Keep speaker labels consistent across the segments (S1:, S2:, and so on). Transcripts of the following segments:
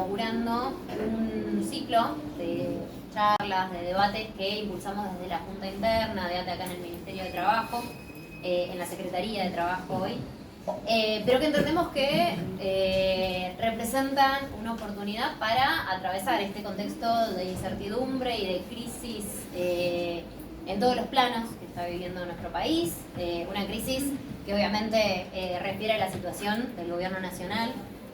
S1: inaugurando un ciclo de charlas, de debates que impulsamos desde la Junta Interna de ATE acá en el Ministerio de Trabajo, en la Secretaría de Trabajo hoy, pero que entendemos que representan una oportunidad para atravesar este contexto de incertidumbre y de crisis en todos los planos que está viviendo nuestro país, una crisis que obviamente refiere a la situación del gobierno nacional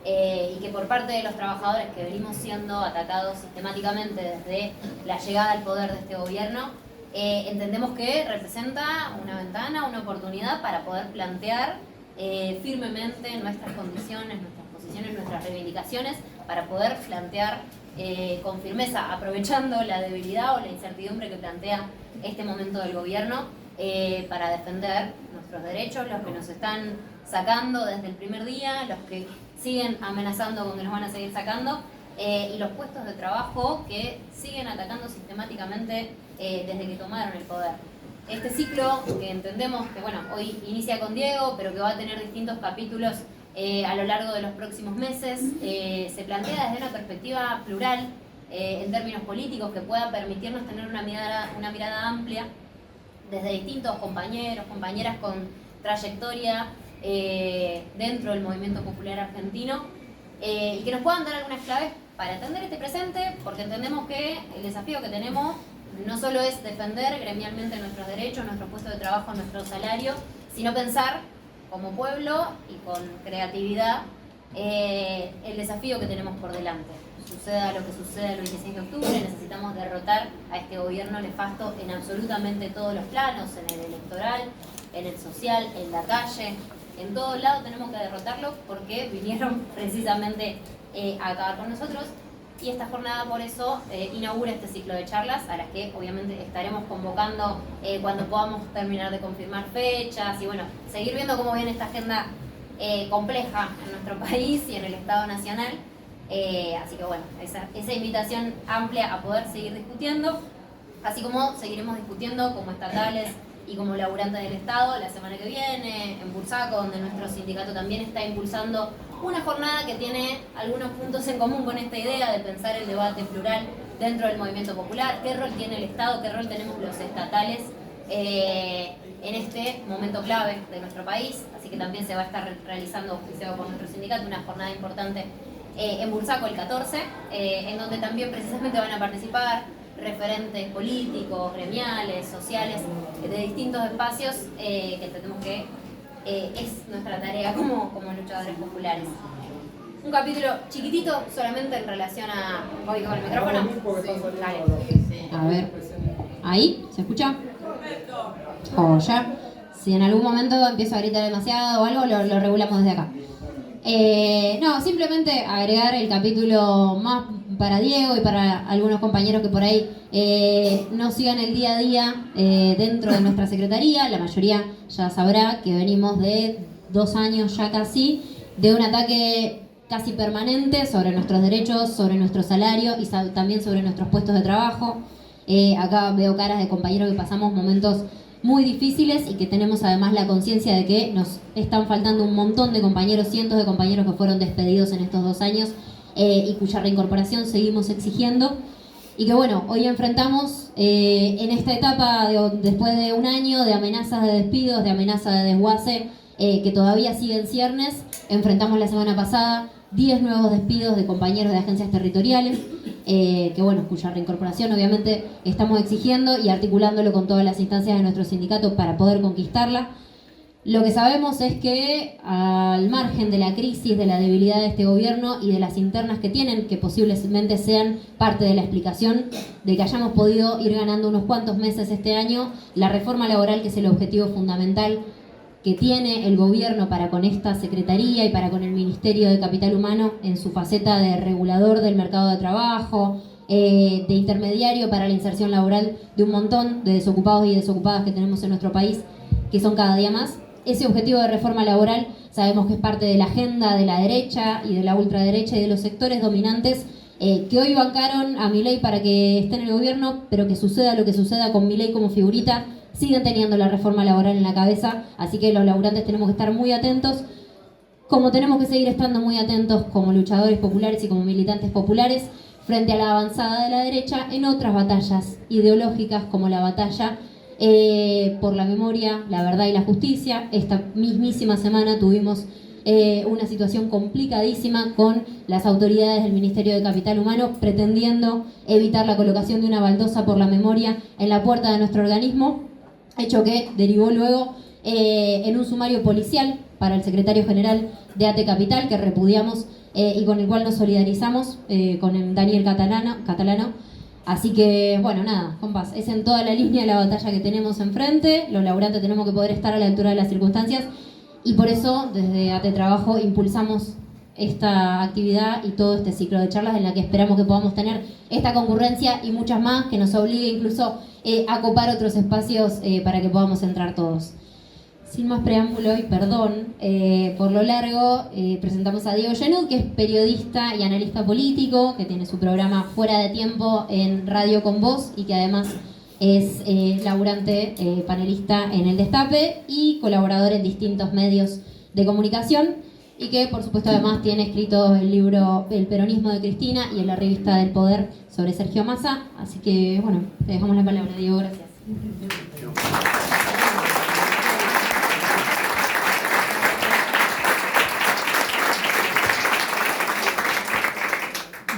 S1: y que por parte de los trabajadores que venimos siendo atacados sistemáticamente desde la llegada al poder de este gobierno, entendemos que representa una ventana, una oportunidad para poder plantear firmemente nuestras condiciones, nuestras posiciones, nuestras reivindicaciones, para poder plantear con firmeza, aprovechando la debilidad o la incertidumbre que plantea este momento del gobierno, para defender nuestros derechos, los que nos están sacando desde el primer día, los que siguen amenazando con que nos van a seguir sacando, y los puestos de trabajo que siguen atacando sistemáticamente desde que tomaron el poder. Este ciclo, que entendemos que bueno, hoy inicia con Diego, pero que va a tener distintos capítulos a lo largo de los próximos meses, se plantea desde una perspectiva plural, en términos políticos, que pueda permitirnos tener una mirada amplia desde distintos compañeros, compañeras con trayectoria dentro del movimiento popular argentino, y que nos puedan dar algunas claves para entender este presente, porque entendemos que el desafío que tenemos no solo es defender gremialmente nuestros derechos, nuestro puesto de trabajo, nuestro salario, sino pensar como pueblo y con creatividad el desafío que tenemos por delante. Suceda lo que suceda el 26 de octubre, necesitamos derrotar a este gobierno nefasto en absolutamente todos los planos, en el electoral, en el social, en la calle, en todos lados tenemos que derrotarlo porque vinieron precisamente a acabar con nosotros. Y esta jornada por eso inaugura este ciclo de charlas a las que obviamente estaremos convocando cuando podamos terminar de confirmar fechas y bueno, seguir viendo cómo viene esta agenda compleja en nuestro país y en el Estado Nacional. Así que bueno, esa invitación amplia a poder seguir discutiendo, así como seguiremos discutiendo como estatales y como laburantes del Estado la semana que viene, en Bursaco, donde nuestro sindicato también está impulsando una jornada que tiene algunos puntos en común con esta idea de pensar el debate plural dentro del movimiento popular, qué rol tiene el Estado, qué rol tenemos los estatales en este momento clave de nuestro país. Así que también se va a estar realizando, oficiado por nuestro sindicato, una jornada importante en Bursaco el 14, en donde también precisamente van a participar referentes políticos, gremiales, sociales, de distintos espacios que entendemos que es nuestra tarea como luchadores populares. Un capítulo chiquitito solamente en relación a... ¿Voy con el micrófono? Sí.
S2: A ver, ¿ahí? ¿Se escucha? O ya. Si en algún momento empiezo a gritar demasiado o algo, lo regulamos desde acá. No, simplemente agregar el capítulo más para Diego y para algunos compañeros que por ahí no sigan el día a día dentro de nuestra secretaría. La mayoría ya sabrá que venimos de 2 años ya casi de un ataque casi permanente sobre nuestros derechos, sobre nuestro salario y también sobre nuestros puestos de trabajo. Acá veo caras de compañeros que pasamos momentos muy difíciles y que tenemos además la conciencia de que nos están faltando un montón de compañeros, cientos de compañeros que fueron despedidos en estos 2 años y cuya reincorporación seguimos exigiendo. Y que bueno, hoy enfrentamos en esta etapa, después de 1 año de amenazas de despidos, de amenazas de desguace, que todavía siguen ciernes, enfrentamos la semana pasada 10 nuevos despidos de compañeros de agencias territoriales, que bueno, cuya reincorporación obviamente estamos exigiendo y articulándolo con todas las instancias de nuestro sindicato para poder conquistarla. Lo que sabemos es que al margen de la crisis, de la debilidad de este gobierno y de las internas que tienen, que posiblemente sean parte de la explicación de que hayamos podido ir ganando unos cuantos meses este año, la reforma laboral, que es el objetivo fundamental que tiene el gobierno para con esta secretaría y para con el Ministerio de Capital Humano en su faceta de regulador del mercado de trabajo, de intermediario para la inserción laboral de un montón de desocupados y desocupadas que tenemos en nuestro país, que son cada día más. Ese objetivo de reforma laboral sabemos que es parte de la agenda de la derecha y de la ultraderecha y de los sectores dominantes que hoy bancaron a Milei para que esté en el gobierno, pero que suceda lo que suceda con Milei como figurita, siguen teniendo la reforma laboral en la cabeza, así que los laburantes tenemos que estar muy atentos como tenemos que seguir estando muy atentos como luchadores populares y como militantes populares frente a la avanzada de la derecha en otras batallas ideológicas como la batalla por la memoria, la verdad y la justicia. Esta mismísima semana tuvimos una situación complicadísima con las autoridades del Ministerio de Capital Humano pretendiendo evitar la colocación de una baldosa por la memoria en la puerta de nuestro organismo, hecho que derivó luego en un sumario policial para el secretario general de ATE Capital, que repudiamos y con el cual nos solidarizamos con el Daniel Catalano. Así que, bueno, nada, compas, es en toda la línea de la batalla que tenemos enfrente. Los laburantes tenemos que poder estar a la altura de las circunstancias y por eso, desde ATE Trabajo, impulsamos esta actividad y todo este ciclo de charlas en la que esperamos que podamos tener esta concurrencia y muchas más, que nos obligue incluso a copar otros espacios para que podamos entrar todos. Sin más preámbulo y perdón por lo largo, presentamos a Diego Genud, que es periodista y analista político, que tiene su programa Fuera de Tiempo en Radio Con Voz y que además es laburante, panelista en El Destape y colaborador en distintos medios de comunicación y que por supuesto además tiene escrito el libro El peronismo de Cristina y en la revista del Poder sobre Sergio Massa. Así que bueno, te dejamos la palabra, Diego, gracias.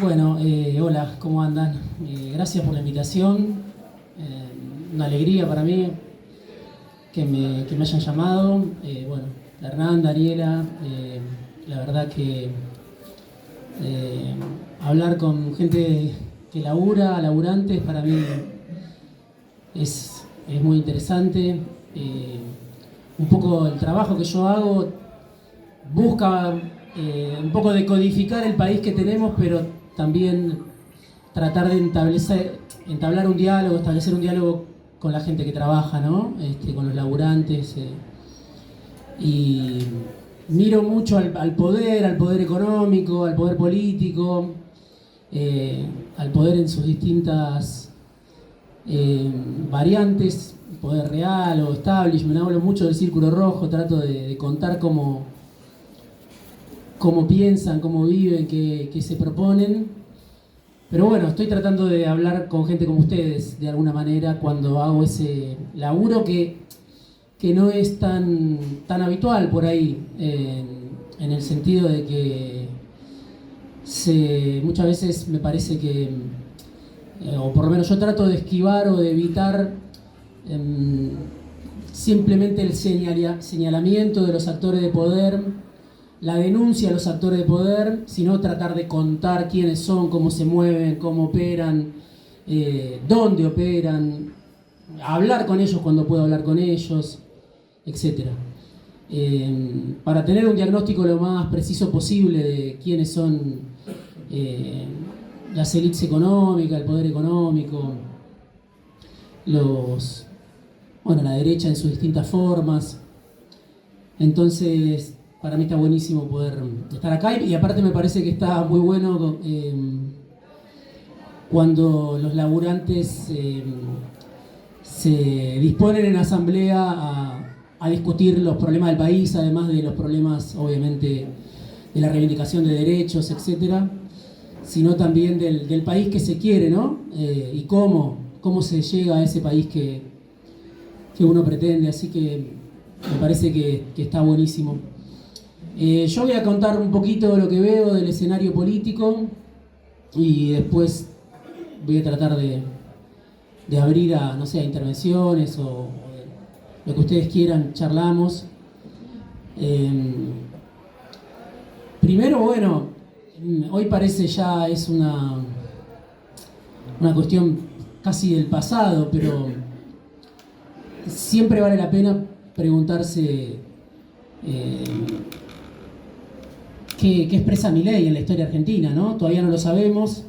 S3: Bueno, hola, ¿cómo andan? Gracias por la invitación. Una alegría para mí que me hayan llamado. Bueno, Hernán, Daniela, la verdad que hablar con gente que laburantes, para mí es muy interesante. Un poco el trabajo que yo hago busca un poco de codificar el país que tenemos, pero también tratar de establecer un diálogo con la gente que trabaja, ¿no? Con los laburantes. Y miro mucho al poder económico, al poder político, al poder en sus distintas variantes, poder real o establishment. Hablo mucho del círculo rojo, trato de contar cómo piensan, cómo viven, qué se proponen. Pero bueno, estoy tratando de hablar con gente como ustedes, de alguna manera, cuando hago ese laburo que no es tan habitual por ahí, en el sentido de que muchas veces me parece que, o por lo menos yo trato de esquivar o de evitar simplemente el señalamiento de los actores de poder, la denuncia a los actores de poder, sino tratar de contar quiénes son, cómo se mueven, cómo operan, dónde operan, hablar con ellos cuando puedo hablar con ellos, etc. Para tener un diagnóstico lo más preciso posible de quiénes son las élites económicas, el poder económico, la derecha en sus distintas formas. Entonces, para mí está buenísimo poder estar acá y aparte me parece que está muy bueno cuando los laburantes se disponen en asamblea a discutir los problemas del país, además de los problemas, obviamente, de la reivindicación de derechos, etcétera, sino también del país que se quiere, ¿no? Y cómo se llega a ese país que uno pretende, así que me parece que está buenísimo. Yo voy a contar un poquito lo que veo del escenario político y después voy a tratar de abrir a intervenciones o lo que ustedes quieran, charlamos. Primero, bueno, hoy parece ya es una cuestión casi del pasado, pero siempre vale la pena preguntarse qué expresa Milei en la historia argentina, ¿no? Todavía no lo sabemos,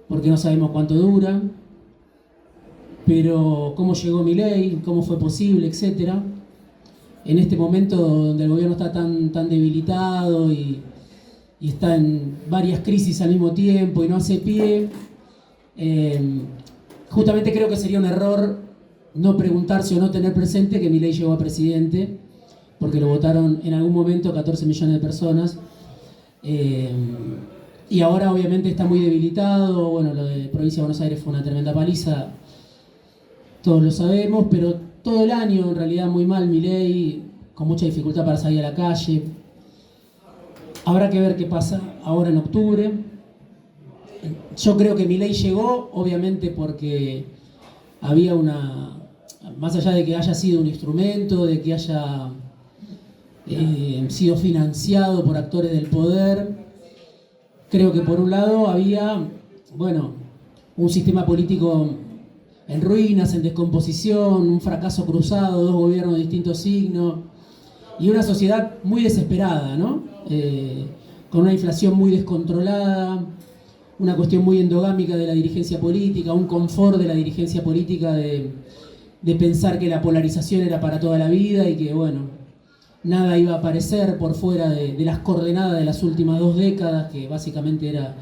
S3: porque no sabemos cuánto dura, pero cómo llegó Milei, cómo fue posible, etcétera. En este momento donde el gobierno está tan debilitado y está en varias crisis al mismo tiempo y no hace pie, justamente creo que sería un error no preguntarse o no tener presente que Milei llegó a presidente porque lo votaron en algún momento 14 millones de personas. Y ahora obviamente está muy debilitado. Bueno, lo de Provincia de Buenos Aires fue una tremenda paliza, todos lo sabemos, pero todo el año en realidad muy mal Milei, con mucha dificultad para salir a la calle. Habrá que ver qué pasa ahora en octubre. Yo creo que Milei llegó, obviamente porque había más allá de que haya sido un instrumento, de que haya sido financiado por actores del poder, creo que por un lado había, bueno, un sistema político en ruinas, en descomposición, un fracaso cruzado, 2 gobiernos de distintos signos, y una sociedad muy desesperada, ¿no? Con una inflación muy descontrolada, una cuestión muy endogámica de la dirigencia política, un confort de la dirigencia política de pensar que la polarización era para toda la vida y que, bueno, nada iba a aparecer por fuera de las coordenadas de las últimas 2 décadas, que básicamente era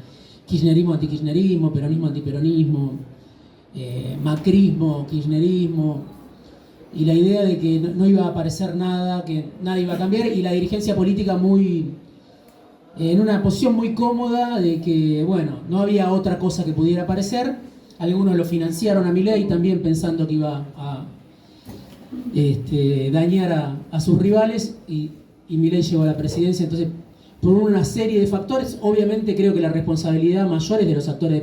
S3: kirchnerismo, antikirchnerismo, peronismo, antiperonismo, macrismo, kirchnerismo, y la idea de que no iba a aparecer nada, que nada iba a cambiar, y la dirigencia política en una posición muy cómoda de que, bueno, no había otra cosa que pudiera aparecer. Algunos lo financiaron a Milei también pensando que iba a dañar a sus rivales, y Milei llegó a la presidencia. Entonces, por una serie de factores, obviamente creo que la responsabilidad mayor es de los actores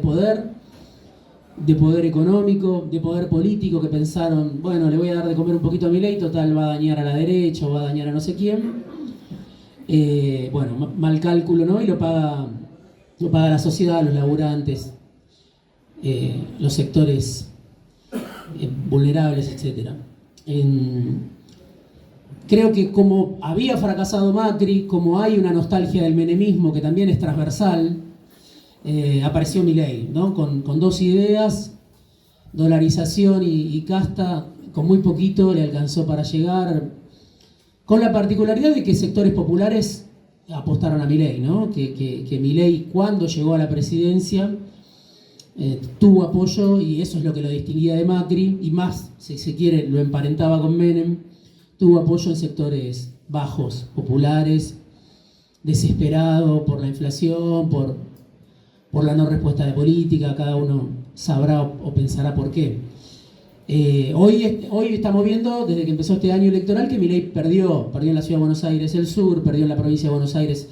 S3: de poder económico, de poder político, que pensaron, bueno, le voy a dar de comer un poquito a Milei, total va a dañar a la derecha o va a dañar a no sé quién. Bueno, mal cálculo, ¿no? Y lo paga la sociedad, los laburantes, los sectores vulnerables, etc. Creo que como había fracasado Macri, como hay una nostalgia del menemismo que también es transversal, apareció Milei, ¿no? Con 2 ideas, dolarización y casta. Con muy poquito le alcanzó para llegar, con la particularidad de que sectores populares apostaron a Milei, ¿no? Que Milei, cuando llegó a la presidencia, tuvo apoyo, y eso es lo que lo distinguía de Macri, y más, si se quiere, lo emparentaba con Menem. Tuvo apoyo en sectores bajos, populares, desesperado por la inflación, por la no respuesta de política. Cada uno sabrá o pensará por qué. Hoy estamos viendo, desde que empezó este año electoral, que Milei perdió en la Ciudad de Buenos Aires el sur, perdió en la provincia de Buenos Aires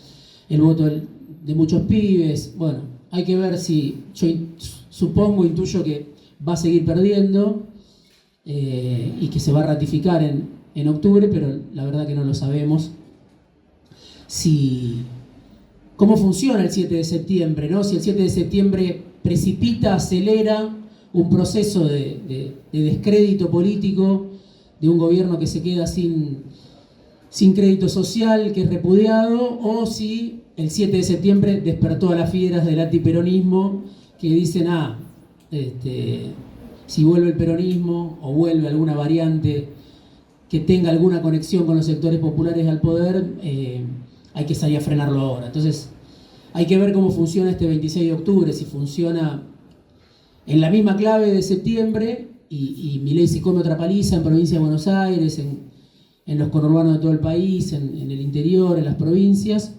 S3: el voto de muchos pibes. Bueno, hay que ver si, yo intuyo que va a seguir perdiendo, y que se va a ratificar en octubre, pero la verdad que no lo sabemos. ¿Cómo funciona el 7 de septiembre, ¿no? Si el 7 de septiembre precipita, acelera un proceso de descrédito político, de un gobierno que se queda sin crédito social, que es repudiado, o si el 7 de septiembre despertó a las fieras del antiperonismo que dicen, si vuelve el peronismo o vuelve alguna variante que tenga alguna conexión con los sectores populares al poder, hay que salir a frenarlo ahora. Entonces, hay que ver cómo funciona este 26 de octubre, si funciona en la misma clave de septiembre, y Milei se come otra paliza en provincia de Buenos Aires, en los conurbanos de todo el país, en el interior, en las provincias,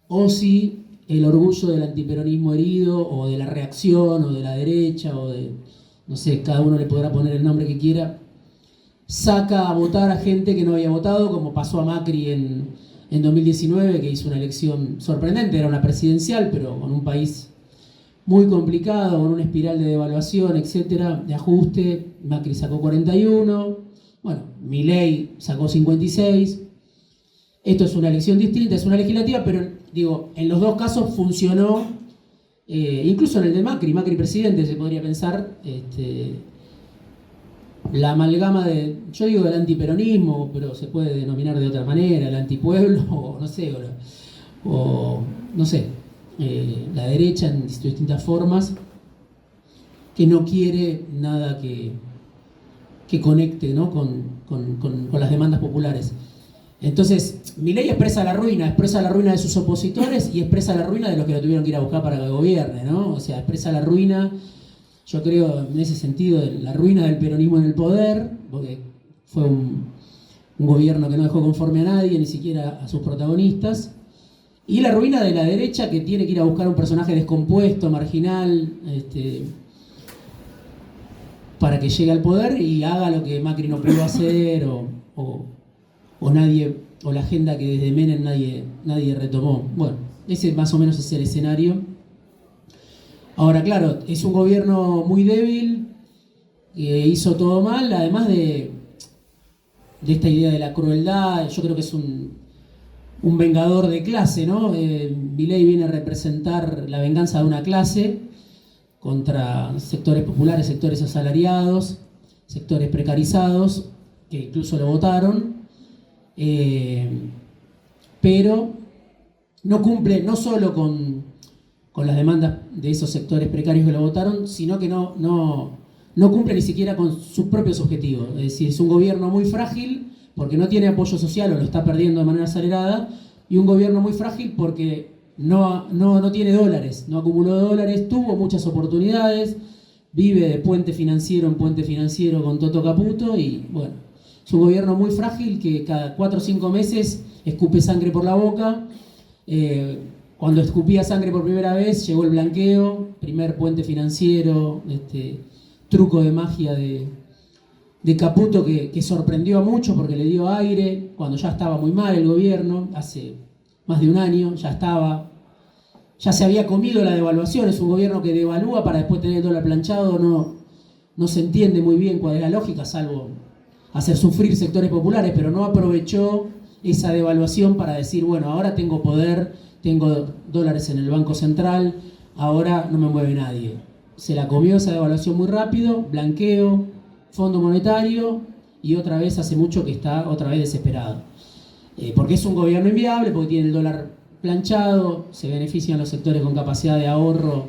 S3: o si el orgullo del antiperonismo herido, o de la reacción, o de la derecha, o de, no sé, cada uno le podrá poner el nombre que quiera, saca a votar a gente que no había votado, como pasó a Macri en 2019, que hizo una elección sorprendente, era una presidencial, pero con un país muy complicado, con una espiral de devaluación, etcétera, de ajuste. Macri sacó 41, bueno, Milei sacó 56. Esto es una elección distinta, es una legislativa, pero digo, en los 2 casos funcionó, incluso en el de Macri presidente, se podría pensar, la amalgama yo digo del antiperonismo, pero se puede denominar de otra manera, el antipueblo, o no sé, la derecha en distintas formas, que no quiere nada que conecte, ¿no? con las demandas populares. Entonces, Milei expresa la ruina de sus opositores, y expresa la ruina de los que lo tuvieron que ir a buscar para que gobierne, ¿no? O sea, expresa la ruina, yo creo, en ese sentido, la ruina del peronismo en el poder, porque fue un gobierno que no dejó conforme a nadie, ni siquiera a sus protagonistas, y la ruina de la derecha, que tiene que ir a buscar un personaje descompuesto, marginal, para que llegue al poder y haga lo que Macri no pudo hacer, o nadie, o la agenda que desde Menem nadie retomó. Bueno, ese más o menos es el escenario. Ahora, claro, es un gobierno muy débil, que hizo todo mal, además de esta idea de la crueldad. Yo creo que es un vengador de clase, ¿no? Milei viene a representar la venganza de una clase contra sectores populares, sectores asalariados, sectores precarizados, que incluso lo votaron, pero no cumple no solo con las demandas de esos sectores precarios que lo votaron, sino que no cumple ni siquiera con sus propios objetivos. Es decir, es un gobierno muy frágil porque no tiene apoyo social o lo está perdiendo de manera acelerada, y un gobierno muy frágil porque no tiene dólares, no acumuló dólares, tuvo muchas oportunidades, vive de puente financiero en puente financiero con Toto Caputo, y bueno, es un gobierno muy frágil que cada 4 o 5 meses escupe sangre por la boca. Cuando escupía sangre por primera vez llegó el blanqueo, primer puente financiero, truco de magia de Caputo que sorprendió a muchos porque le dio aire cuando ya estaba muy mal el gobierno, hace más de un año, ya se había comido la devaluación. Es un gobierno que devalúa para después tener el dólar planchado. No se entiende muy bien cuál es la lógica, salvo hacer sufrir sectores populares, pero no aprovechó esa devaluación para decir, bueno, ahora tengo poder, tengo dólares en el Banco Central, ahora no me mueve nadie. Se la comió esa devaluación muy rápido, blanqueo, Fondo Monetario, y otra vez hace mucho que está otra vez desesperado. Porque es un gobierno inviable, porque tiene el dólar planchado, se benefician los sectores con capacidad de ahorro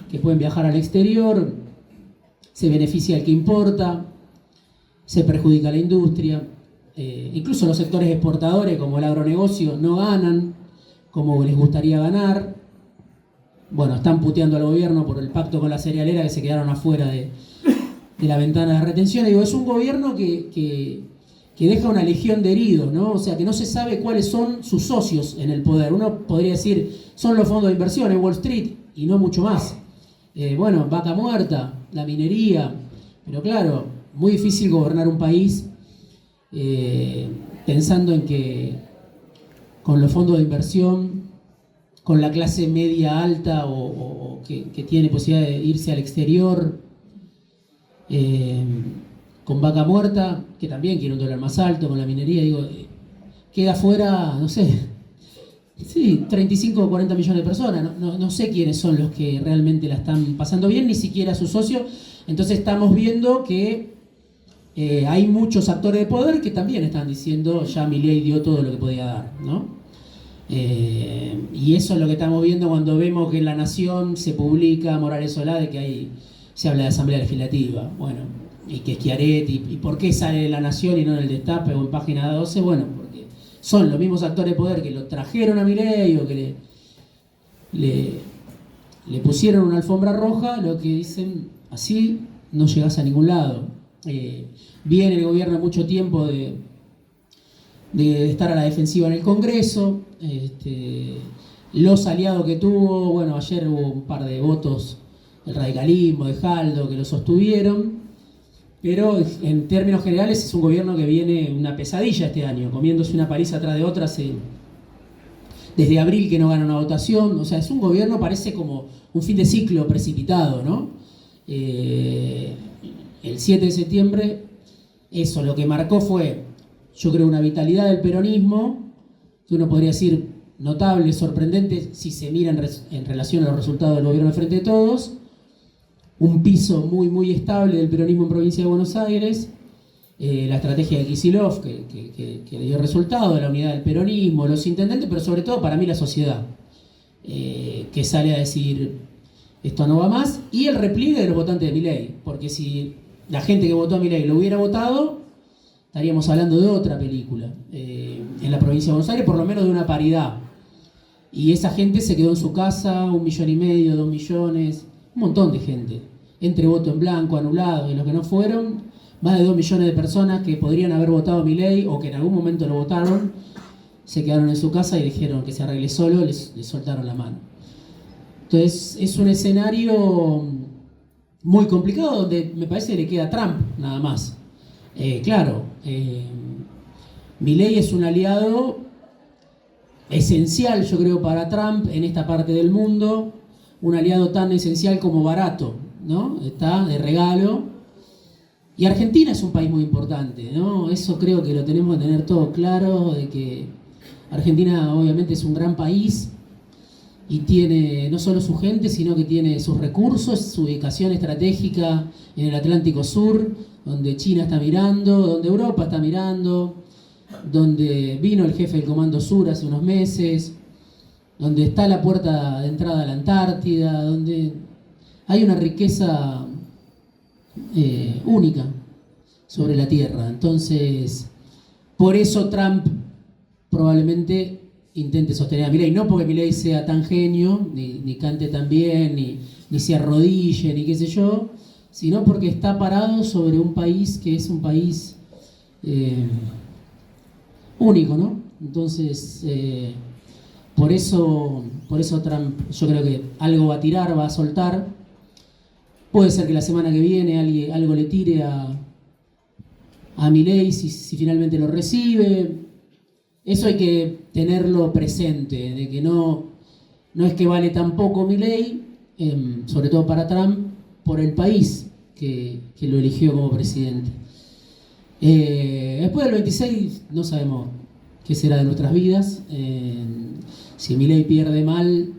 S3: que pueden viajar al exterior, se beneficia el que importa, se perjudica a la industria, incluso los sectores exportadores como el agronegocio no ganan como les gustaría ganar. Bueno, están puteando al gobierno por el pacto con la cerealera, que se quedaron afuera de la ventana de retención. Digo, es un gobierno que deja una legión de heridos, ¿no? O sea, que no se sabe cuáles son sus socios en el poder. Uno podría decir, son los fondos de inversión en Wall Street y no mucho más. Bueno, vaca muerta, la minería, pero claro, muy difícil gobernar un país pensando en que con los fondos de inversión, con la clase media alta o que tiene posibilidad de irse al exterior, con vaca muerta, que también quiere un dólar más alto, con la minería, digo, queda fuera, no sé, sí, 35 o 40 millones de personas, no sé quiénes son los que realmente la están pasando bien, ni siquiera sus socios. Entonces estamos viendo que hay muchos actores de poder que también están diciendo, ya Milei dio todo lo que podía dar, ¿no? Y eso es lo que estamos viendo cuando vemos que en La Nación se publica Morales Solá de que se habla de asamblea legislativa, bueno, y que Schiaretti, y por qué sale en La Nación y no en el Destape o en Página 12, bueno, porque son los mismos actores de poder que lo trajeron a Milei o que le pusieron una alfombra roja, lo que dicen, así no llegás a ningún lado. Viene el gobierno mucho tiempo de estar a la defensiva en el Congreso, los aliados que tuvo, bueno, ayer hubo un par de votos del radicalismo, de Jaldo, que lo sostuvieron, pero en términos generales es un gobierno que viene una pesadilla este año, comiéndose una paliza atrás de otra desde abril que no gana una votación. O sea, es un gobierno, parece como un fin de ciclo precipitado, ¿no? El 7 de septiembre, eso lo que marcó fue, yo creo, una vitalidad del peronismo, que uno podría decir notable, sorprendente, si se mira en relación a los resultados del gobierno de Frente de Todos, un piso muy, muy estable del peronismo en Provincia de Buenos Aires, la estrategia de Kicillof, que le dio resultado, la unidad del peronismo, los intendentes, pero sobre todo para mí la sociedad, que sale a decir, esto no va más, y el repliegue de los votantes de Milei, porque si la gente que votó a Milei lo hubiera votado, estaríamos hablando de otra película en la provincia de Buenos Aires, por lo menos de una paridad. Y esa gente se quedó en su casa, 1,5 millones, 2 millones, un montón de gente, entre voto en blanco, anulado, y los que no fueron, más de 2 millones de personas que podrían haber votado a Milei o que en algún momento lo votaron, se quedaron en su casa y dijeron que se arregle solo, les soltaron la mano. Entonces es un escenario muy complicado donde me parece que le queda a Trump nada más. Milei es un aliado esencial, yo creo, para Trump en esta parte del mundo, un aliado tan esencial como barato, ¿no? Está de regalo. Y Argentina es un país muy importante, ¿no? Eso creo que lo tenemos que tener todo claro, de que Argentina obviamente es un gran país y tiene no solo su gente, sino que tiene sus recursos, su ubicación estratégica en el Atlántico Sur, donde China está mirando, donde Europa está mirando, donde vino el jefe del Comando Sur hace unos meses, donde está la puerta de entrada a la Antártida, donde hay una riqueza única sobre la Tierra. Entonces, por eso Trump probablemente intente sostener a Milei, no porque Milei sea tan genio, ni cante tan bien, ni se arrodille, ni qué sé yo, sino porque está parado sobre un país que es un país único, ¿no? Entonces, por eso Trump, yo creo que algo va a tirar, va a soltar. Puede ser que la semana que viene algo le tire a Milei si finalmente lo recibe. Eso hay que tenerlo presente, de que no es que vale tan poco Milei, sobre todo para Trump, por el país que lo eligió como presidente. Después del 26 no sabemos qué será de nuestras vidas. Si Milei pierde mal,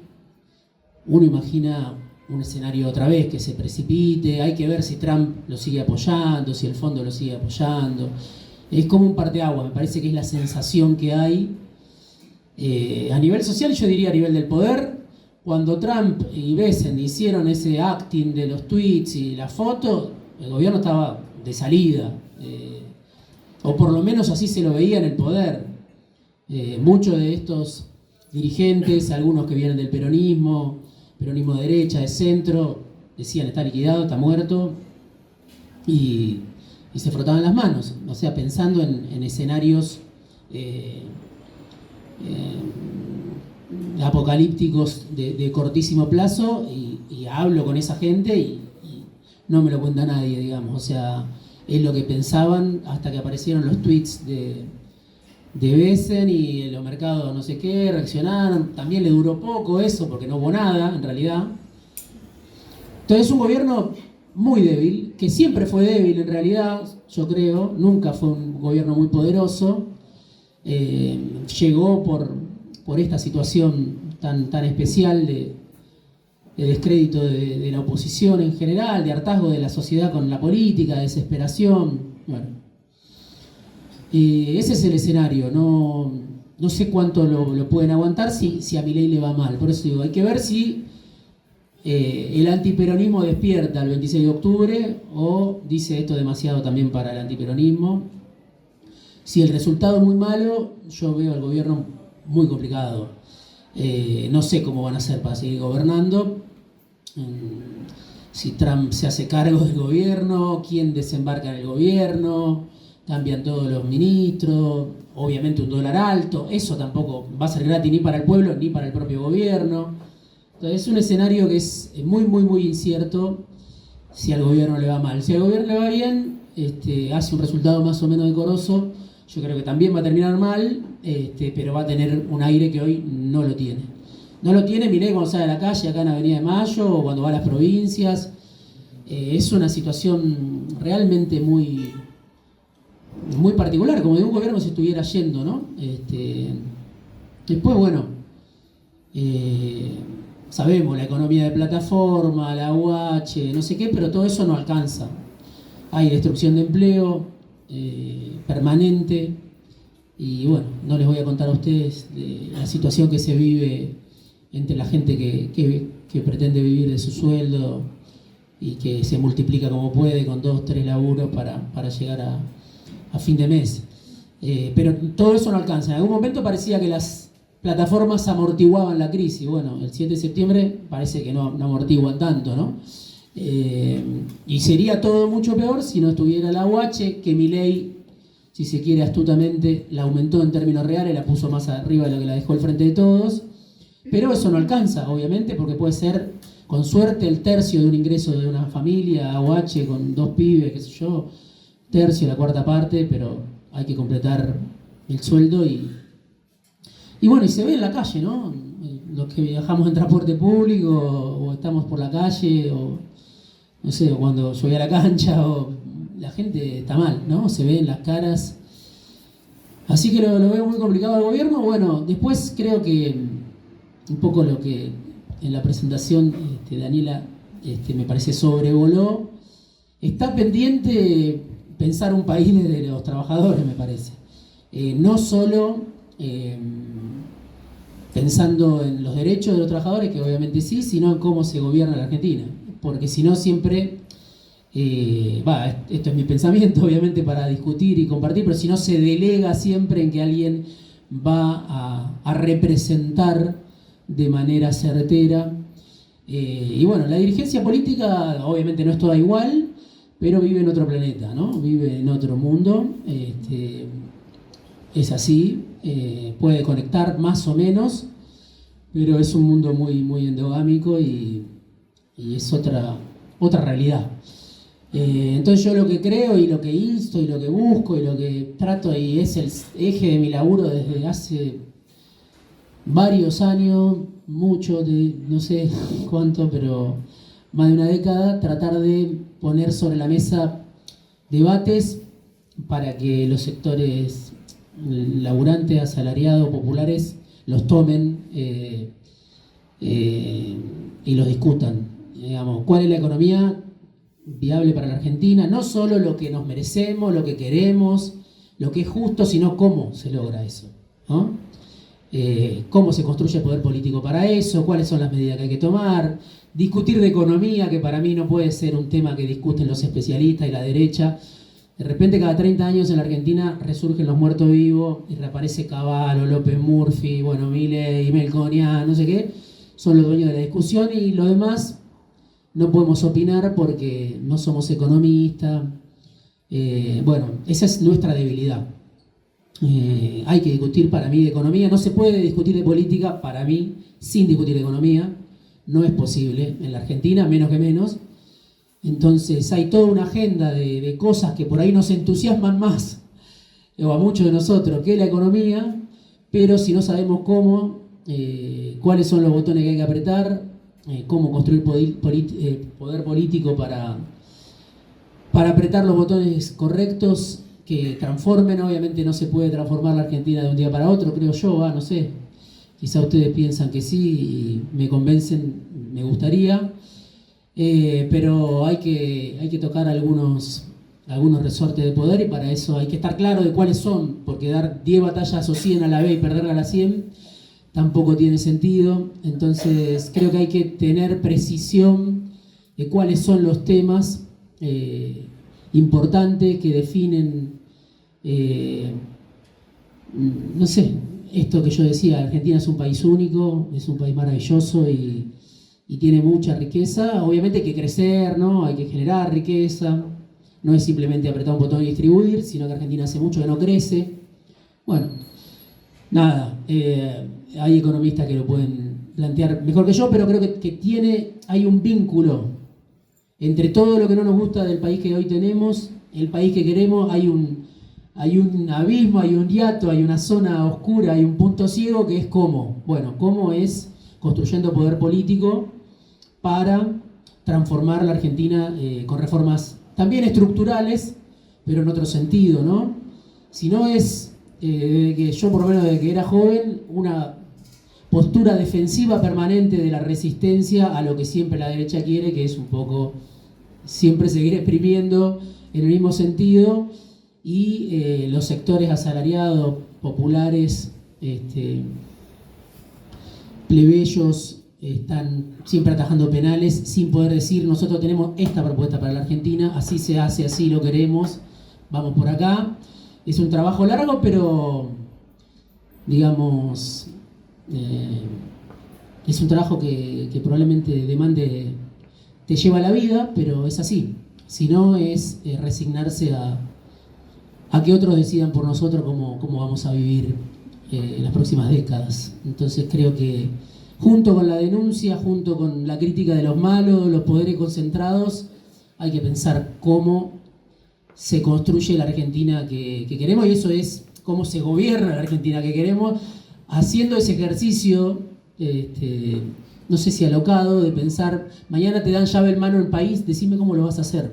S3: uno imagina un escenario otra vez que se precipite. Hay que ver si Trump lo sigue apoyando, si el fondo lo sigue apoyando. Es como un parteaguas, me parece que es la sensación que hay. A nivel social, yo diría a nivel del poder, cuando Trump y Biden hicieron ese acting de los tweets y la foto, el gobierno estaba de salida. O por lo menos así se lo veía en el poder. Muchos de estos dirigentes, algunos que vienen del peronismo de derecha, de centro, decían está liquidado, está muerto, y se frotaban las manos, o sea, pensando en escenarios apocalípticos de cortísimo plazo, y hablo con esa gente y no me lo cuenta nadie, digamos, o sea, es lo que pensaban hasta que aparecieron los tweets de Besen y los mercados no sé qué, reaccionaron. También le duró poco eso porque no hubo nada en realidad. Entonces es un gobierno muy débil, que siempre fue débil en realidad, yo creo, nunca fue un gobierno muy poderoso. Llegó por esta situación tan especial de descrédito de la oposición en general, de hartazgo de la sociedad con la política, de desesperación. Bueno, ese es el escenario. No sé cuánto lo pueden aguantar si a Milei le va mal. Por eso digo, hay que ver si el antiperonismo despierta el 26 de octubre o dice esto demasiado también para el antiperonismo. Si el resultado es muy malo, yo veo al gobierno muy complicado. No sé cómo van a hacer para seguir gobernando. Si Trump se hace cargo del gobierno, quién desembarca en el gobierno, cambian todos los ministros, obviamente un dólar alto, eso tampoco va a ser gratis ni para el pueblo ni para el propio gobierno. Entonces es un escenario que es muy incierto si al gobierno le va mal. Si al gobierno le va bien, hace un resultado más o menos decoroso, yo creo que también va a terminar mal, pero va a tener un aire que hoy no lo tiene. No lo tiene Milei cuando sale a la calle acá en Avenida de Mayo o cuando va a las provincias. Es una situación realmente muy particular, como de un gobierno que se estuviera yendo, ¿no? Después, bueno, sabemos la economía de plataforma, la UH, no sé qué, pero todo eso no alcanza. Hay destrucción de empleo permanente y bueno, no les voy a contar a ustedes de la situación que se vive entre la gente que pretende vivir de su sueldo y que se multiplica como puede con 2 o 3 laburos para llegar a fin de mes. Pero todo eso no alcanza. En algún momento parecía que las plataformas amortiguaban la crisis. Bueno, el 7 de septiembre parece que no amortiguan tanto, ¿no? Y sería todo mucho peor si no estuviera la UH, que Milei, si se quiere astutamente, la aumentó en términos reales, la puso más arriba de lo que la dejó al frente de todos. Pero eso no alcanza, obviamente, porque puede ser, con suerte, el tercio de un ingreso de una familia, UH, con 2 pibes, qué sé yo, tercio, la cuarta parte, pero hay que completar el sueldo y bueno, y se ve en la calle, ¿no? Los que viajamos en transporte público o estamos por la calle o no sé, o cuando yo voy a la cancha, o la gente está mal, ¿no? Se ve en las caras. Así que lo veo muy complicado al gobierno. Bueno, después creo que un poco lo que en la presentación Daniela me parece sobrevoló. Está pendiente pensar un país de los trabajadores, me parece. No solo pensando en los derechos de los trabajadores, que obviamente sí, sino en cómo se gobierna la Argentina. Porque si no siempre, esto es mi pensamiento obviamente para discutir y compartir, pero si no se delega siempre en que alguien va a representar de manera certera. Y bueno, la dirigencia política obviamente no es toda igual, pero vive en otro planeta, ¿no? Vive en otro mundo. Es así, puede conectar más o menos, pero es un mundo muy, muy endogámico y es otra realidad. Entonces yo lo que creo y lo que insto y lo que busco y lo que trato, y es el eje de mi laburo desde hace varios años, mucho, no sé cuánto, pero más de una década, tratar de poner sobre la mesa debates para que los sectores laburantes, asalariados, populares, los tomen y los discutan. Digamos, ¿cuál es la economía viable para la Argentina? No solo lo que nos merecemos, lo que queremos, lo que es justo, sino cómo se logra eso, ¿no? Cómo se construye el poder político para eso, cuáles son las medidas que hay que tomar, discutir de economía, que para mí no puede ser un tema que discuten los especialistas y la derecha. De repente cada 30 años en la Argentina resurgen los muertos vivos y reaparece Cavallo, López Murphy, bueno, Milei, Melconian, no sé qué, son los dueños de la discusión y lo demás no podemos opinar porque no somos economistas. Bueno, esa es nuestra debilidad. Hay que discutir para mí de economía, no se puede discutir de política para mí sin discutir de economía, no es posible en la Argentina, menos que menos. Entonces hay toda una agenda de cosas que por ahí nos entusiasman más, o a muchos de nosotros, que la economía, pero si no sabemos cómo, cuáles son los botones que hay que apretar, cómo construir poder político para apretar los botones correctos que transformen. Obviamente no se puede transformar la Argentina de un día para otro, creo yo, no sé, quizá ustedes piensan que sí y me convencen, me gustaría, pero hay que tocar algunos resortes de poder y para eso hay que estar claro de cuáles son, porque dar 10 batallas o 100 a la vez y perder a las 100 tampoco tiene sentido. Entonces creo que hay que tener precisión de cuáles son los temas importantes que definen, no sé, esto que yo decía, Argentina es un país único, es un país maravilloso y tiene mucha riqueza. Obviamente hay que crecer, ¿no? Hay que generar riqueza, no es simplemente apretar un botón y distribuir, sino que Argentina hace mucho que no crece. Bueno, nada, hay economistas que lo pueden plantear mejor que yo, pero creo que hay un vínculo entre todo lo que no nos gusta del país que hoy tenemos, el país que queremos. Hay un abismo, hay un hiato, hay una zona oscura, hay un punto ciego que es cómo. Bueno, cómo es construyendo poder político para transformar la Argentina con reformas también estructurales, pero en otro sentido, ¿no? Si no es, que yo por lo menos desde que era joven, una postura defensiva permanente de la resistencia a lo que siempre la derecha quiere, que es un poco siempre seguir exprimiendo en el mismo sentido, y los sectores asalariados, populares, plebeyos, están siempre atajando penales sin poder decir: nosotros tenemos esta propuesta para la Argentina, así se hace, así lo queremos, vamos por acá. Es un trabajo largo, pero digamos, es un trabajo que probablemente demande te lleva la vida, pero es así. Si no, es resignarse a que otros decidan por nosotros cómo vamos a vivir en las próximas décadas. Entonces creo que junto con la denuncia, junto con la crítica de los malos, los poderes concentrados, hay que pensar cómo se construye la Argentina que queremos, y eso es cómo se gobierna la Argentina que queremos, haciendo ese ejercicio, no sé si alocado, de pensar, mañana te dan llave en mano el país, decime cómo lo vas a hacer.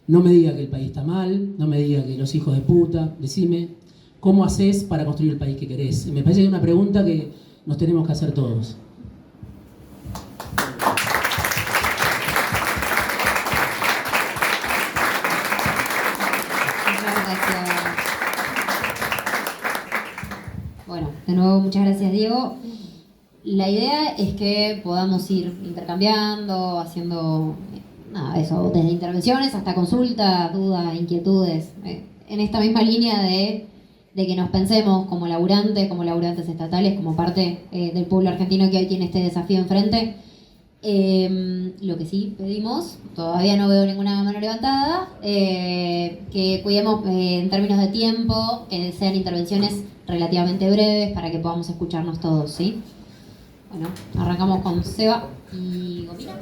S3: No me diga que el país está mal, no me diga que los hijos de puta, decime cómo haces para construir el país que querés. Me parece que es una pregunta que nos tenemos que hacer todos.
S2: Bueno, de nuevo muchas gracias, Diego. La idea es que podamos ir intercambiando, haciendo nada, eso, desde intervenciones hasta consultas, dudas, inquietudes, en esta misma línea de que nos pensemos como laburantes estatales, como parte del pueblo argentino que hoy tiene este desafío enfrente. Lo que sí pedimos, todavía no veo ninguna mano levantada, que cuidemos en términos de tiempo, que sean intervenciones relativamente breves para que podamos escucharnos todos, ¿sí? Bueno, arrancamos con Seba y Gomina.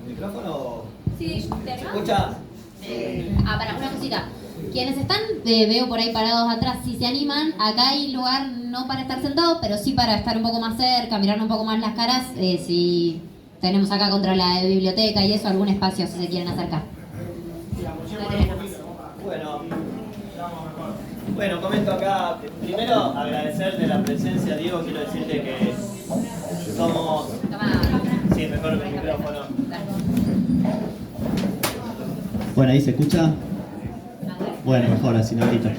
S4: ¿Micrófono?
S1: Sí,
S4: ¿Se escucha?
S2: Para una cosita. Quienes están, veo por ahí parados atrás, si se animan, acá hay lugar no para estar sentados, pero sí para estar un poco más cerca, mirar un poco más las caras, si tenemos acá contra la biblioteca y eso, algún espacio si se quieren acercar.
S4: Bueno, comento acá, primero agradecerte la presencia, Diego, quiero decirte que somos... Sí, mejor el micrófono. Bueno, ¿ahí se escucha? Bueno, mejor así, no grito.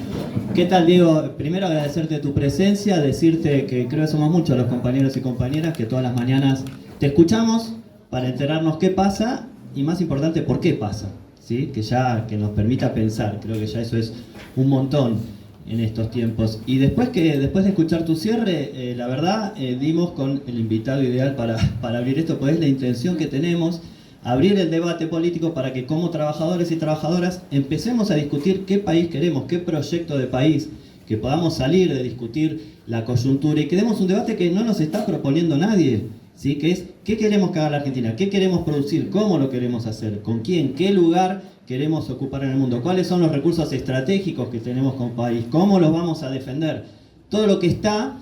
S4: ¿Qué tal, Diego? Primero agradecerte tu presencia, decirte que creo que somos muchos los compañeros y compañeras que todas las mañanas te escuchamos para enterarnos qué pasa y, más importante, por qué pasa, ¿sí? Que nos permita pensar, creo que ya eso es un montón en estos tiempos. Y después de escuchar tu cierre, la verdad, dimos con el invitado ideal para abrir esto, pues es la intención que tenemos, abrir el debate político para que como trabajadores y trabajadoras empecemos a discutir qué país queremos, qué proyecto de país, que podamos salir de discutir la coyuntura y que demos un debate que no nos está proponiendo nadie, ¿sí? Que es qué queremos que haga la Argentina, qué queremos producir, cómo lo queremos hacer, con quién, qué lugar queremos ocupar en el mundo, cuáles son los recursos estratégicos que tenemos como país, cómo los vamos a defender, todo lo que está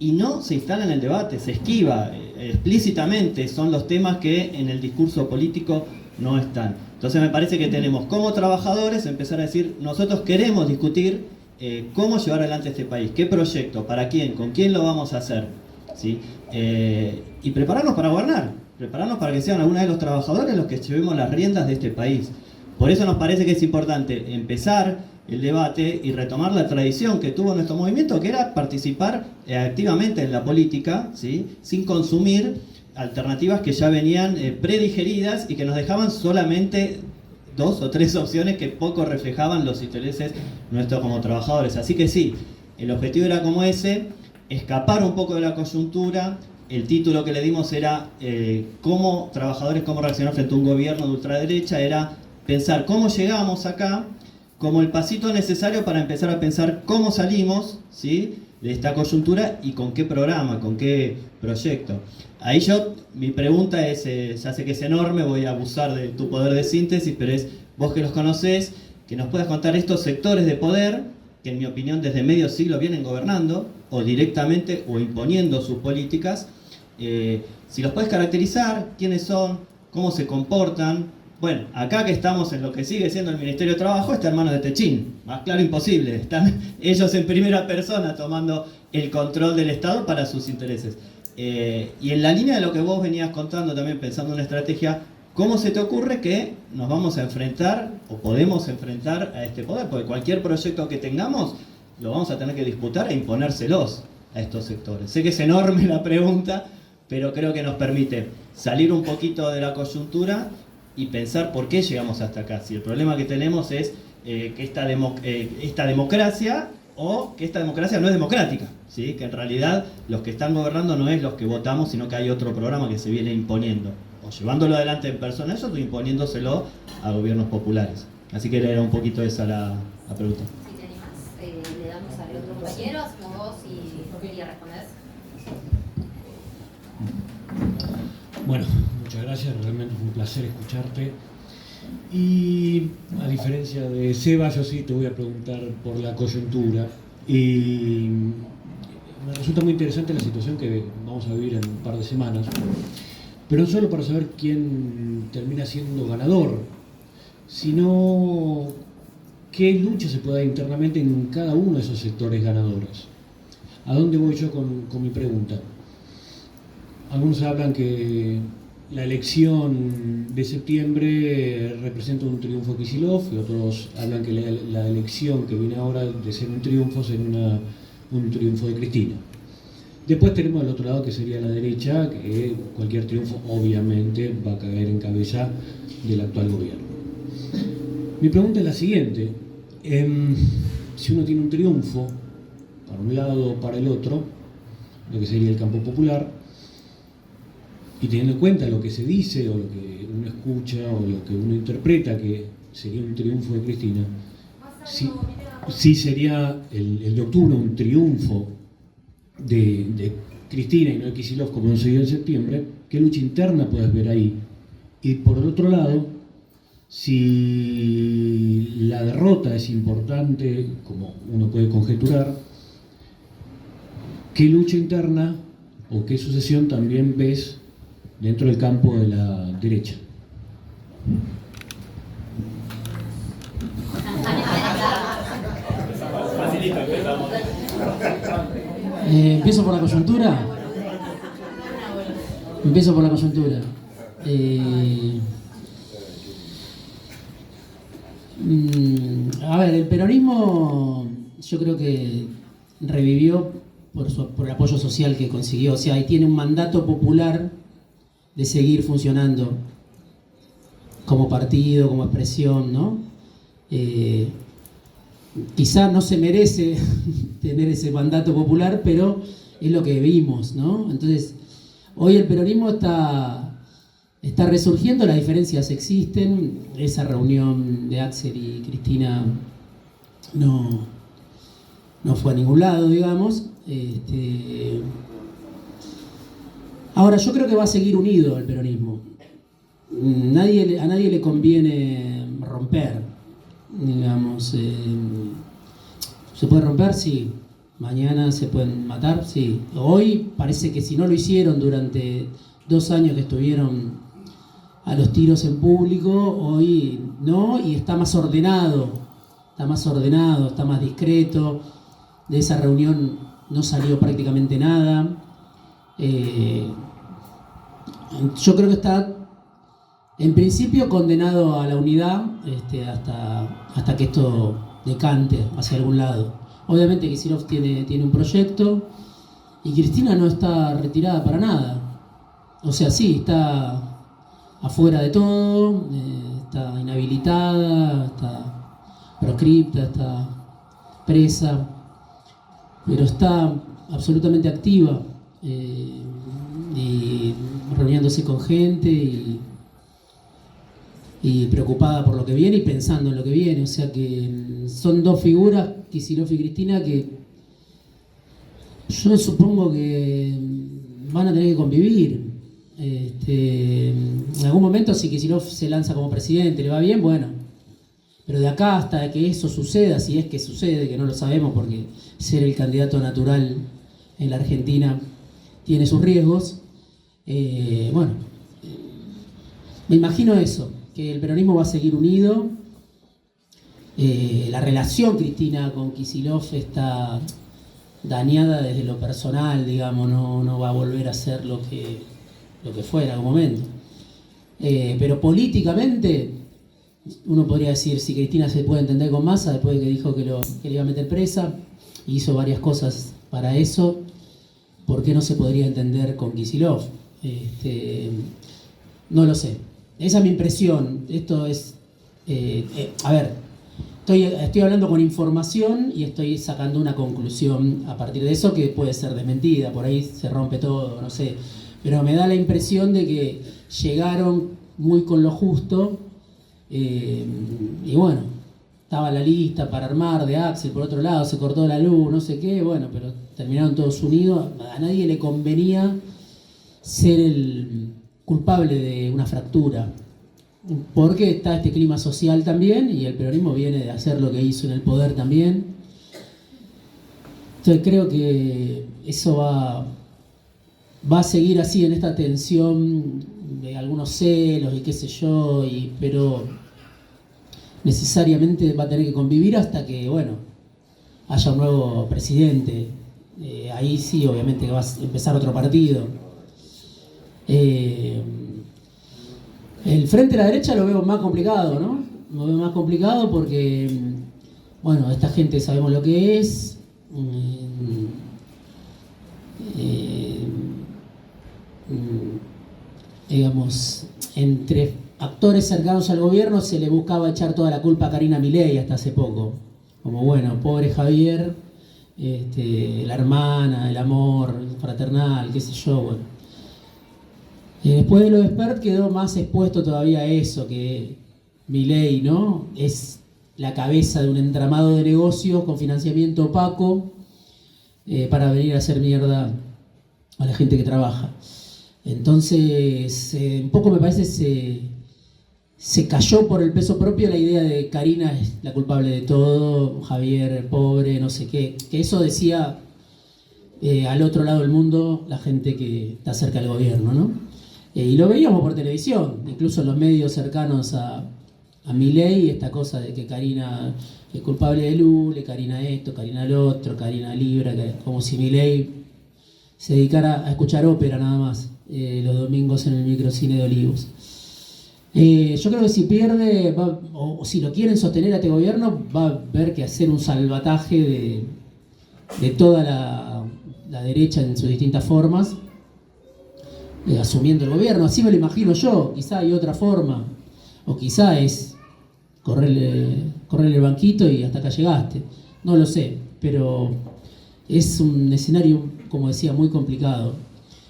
S4: y no se instala en el debate, se esquiva explícitamente, son los temas que en el discurso político no están. Entonces me parece que tenemos como trabajadores empezar a decir, nosotros queremos discutir cómo llevar adelante este país, qué proyecto, para quién, con quién lo vamos a hacer, ¿sí? Y prepararnos para gobernar, prepararnos para que sean algunos de los trabajadores los que llevemos las riendas de este país. Por eso nos parece que es importante empezar el debate y retomar la tradición que tuvo nuestro movimiento, que era participar activamente en la política, ¿sí? Sin consumir alternativas que ya venían predigeridas y que nos dejaban solamente 2 o 3 opciones que poco reflejaban los intereses nuestros como trabajadores. Así que sí, el objetivo era como ese, escapar un poco de la coyuntura. El título que le dimos era cómo trabajadores, cómo reaccionar frente a un gobierno de ultraderecha, era pensar cómo llegamos acá, como el pasito necesario para empezar a pensar cómo salimos, ¿sí?, de esta coyuntura y con qué programa, con qué proyecto. Ahí mi pregunta es, ya sé que es enorme, voy a abusar de tu poder de síntesis, pero es, vos que los conocés, que nos puedas contar estos sectores de poder, que en mi opinión desde medio siglo vienen gobernando, o directamente, o imponiendo sus políticas, si los puedes caracterizar, quiénes son, cómo se comportan. Bueno, acá que estamos en lo que sigue siendo el Ministerio de Trabajo, está en manos de Techín. Más claro imposible. Están ellos en primera persona tomando el control del Estado para sus intereses. Y en la línea de lo que vos venías contando también, pensando en una estrategia, ¿cómo se te ocurre que nos vamos a enfrentar o podemos enfrentar a este poder? Porque cualquier proyecto que tengamos lo vamos a tener que disputar e imponérselos a estos sectores. Sé que es enorme la pregunta, pero creo que nos permite salir un poquito de la coyuntura y pensar por qué llegamos hasta acá. Si el problema que tenemos es que esta democracia o que esta democracia no es democrática, ¿sí? Que en realidad los que están gobernando no es los que votamos, sino que hay otro programa que se viene imponiendo. llevándolo adelante en persona eso o imponiéndoselo a gobiernos populares. Así que era un poquito esa la pregunta.
S1: Si te animas, le damos al otro compañero, hacemos vos y respondés.
S5: Bueno, muchas gracias, realmente es un placer escucharte. Y a diferencia de Seba, yo sí te voy a preguntar por la coyuntura. Y me resulta muy interesante la situación que vamos a vivir en un par de semanas, pero no solo para saber quién termina siendo ganador, sino qué lucha se puede dar internamente en cada uno de esos sectores ganadores. ¿A dónde voy yo con mi pregunta? Algunos hablan que la elección de septiembre representa un triunfo de Kicillof y otros hablan que la elección que viene ahora de ser un triunfo será un triunfo de Cristina. Después tenemos al otro lado que sería la derecha, que cualquier triunfo obviamente va a caer en cabeza del actual gobierno. Mi pregunta es la siguiente: si uno tiene un triunfo para un lado o para el otro, lo que sería el campo popular, y teniendo en cuenta lo que se dice o lo que uno escucha o lo que uno interpreta que sería un triunfo de Cristina, si sería el de octubre un triunfo de Cristina y no de Kicillof como se dio en septiembre, ¿qué lucha interna puedes ver ahí? Y por el otro lado, si la derrota es importante, como uno puede conjeturar, ¿qué lucha interna o qué sucesión también ves dentro del campo de la derecha?
S3: Empiezo por la coyuntura. Empiezo por la coyuntura. A ver, el peronismo yo creo que revivió por el apoyo social que consiguió. O sea, ahí tiene un mandato popular de seguir funcionando como partido, como expresión, ¿no? Quizá no se merece tener ese mandato popular, pero es lo que vimos, ¿no? Entonces, hoy el peronismo está resurgiendo, las diferencias existen. Esa reunión de Axel y Cristina no fue a ningún lado, digamos. Ahora, yo creo que va a seguir unido el peronismo. A nadie le conviene romper, digamos. ¿Se puede romper? Sí. Mañana se pueden matar, sí. Hoy parece que si no lo hicieron durante 2 años que estuvieron a los tiros en público, hoy no, y está más ordenado, está más discreto. De esa reunión no salió prácticamente nada. Yo creo que está en principio condenado a la unidad hasta que esto decante hacia algún lado. Obviamente Kicillof tiene un proyecto y Cristina no está retirada para nada. O sea, sí, está afuera de todo, está inhabilitada, está proscripta, está presa, pero está absolutamente activa y reuniéndose con gente y preocupada por lo que viene y pensando en lo que viene. O sea que son dos figuras, Kicillof y Cristina, que yo supongo que van a tener que convivir. En algún momento, si Kicillof se lanza como presidente, le va bien, bueno. Pero de acá hasta que eso suceda, si es que sucede, que no lo sabemos porque ser el candidato natural en la Argentina tiene sus riesgos, me imagino eso, que el peronismo va a seguir unido. La relación Cristina con Kicillof está dañada desde lo personal, digamos, no va a volver a ser lo que fue en algún momento. Pero políticamente, uno podría decir, si Cristina se puede entender con Massa, después de que dijo que le iba a meter presa, y hizo varias cosas para eso, ¿por qué no se podría entender con Kicillof? No lo sé. Esa es mi impresión. Esto es... a ver, estoy hablando con información y estoy sacando una conclusión a partir de eso que puede ser desmentida. Por ahí se rompe todo, no sé. pero me da la impresión de que llegaron muy con lo justo, y bueno, estaba la lista para armar de Axel, por otro lado se cortó la luz, no sé qué, bueno, pero terminaron todos unidos. A nadie le convenía ser el culpable de una fractura, porque está este clima social también, y el peronismo viene de hacer lo que hizo en el poder también. Entonces creo que eso va a seguir así, en esta tensión de algunos celos y qué sé yo, pero necesariamente va a tener que convivir hasta que, bueno, haya un nuevo presidente. Ahí sí, obviamente, que va a empezar otro partido. El frente de la derecha lo veo más complicado, ¿no? Lo veo más complicado porque, bueno, esta gente sabemos lo que es. Digamos, entre actores cercanos al gobierno se le buscaba echar toda la culpa a Karina Milei hasta hace poco. Como, bueno, pobre Javier, la hermana, el amor fraternal, qué sé yo, bueno. Después de lo de Spert quedó más expuesto todavía a eso, que Milei, ¿no?, es la cabeza de un entramado de negocios con financiamiento opaco para venir a hacer mierda a la gente que trabaja. Entonces, un poco me parece se cayó por el peso propio la idea de Karina es la culpable de todo, Javier pobre, no sé qué, que eso decía al otro lado del mundo la gente que está cerca del gobierno, ¿no? Y lo veíamos por televisión, incluso en los medios cercanos a Milei, esta cosa de que Karina es culpable de Lula, Karina esto, Karina lo otro, Karina Libra, como si Milei se dedicara a escuchar ópera nada más los domingos en el microcine de Olivos. Yo creo que si pierde, o si lo quieren sostener a este gobierno, va a haber que hacer un salvataje de toda la derecha en sus distintas formas, asumiendo el gobierno. Así me lo imagino yo. Quizá hay otra forma, o quizá es correrle el banquito y hasta acá llegaste. No lo sé, pero es un escenario, como decía, muy complicado.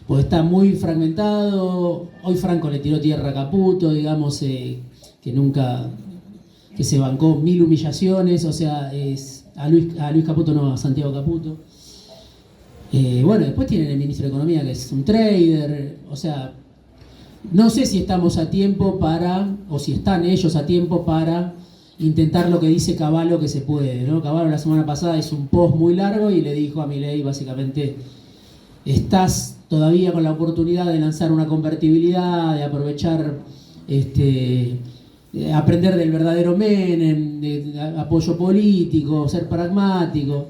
S3: Porque está muy fragmentado. Hoy Franco le tiró tierra a Caputo, digamos, que se bancó 1000 humillaciones, o sea, a Luis Caputo, no, a Santiago Caputo. Bueno, después tienen el ministro de Economía, que es un trader, o sea, no sé si estamos a tiempo o si están ellos a tiempo para intentar lo que dice Cavallo que se puede, ¿no? Cavallo la semana pasada hizo un post muy largo y le dijo a Milei básicamente: estás todavía con la oportunidad de lanzar una convertibilidad, de aprovechar, aprender del verdadero Menem, de apoyo político, ser pragmático.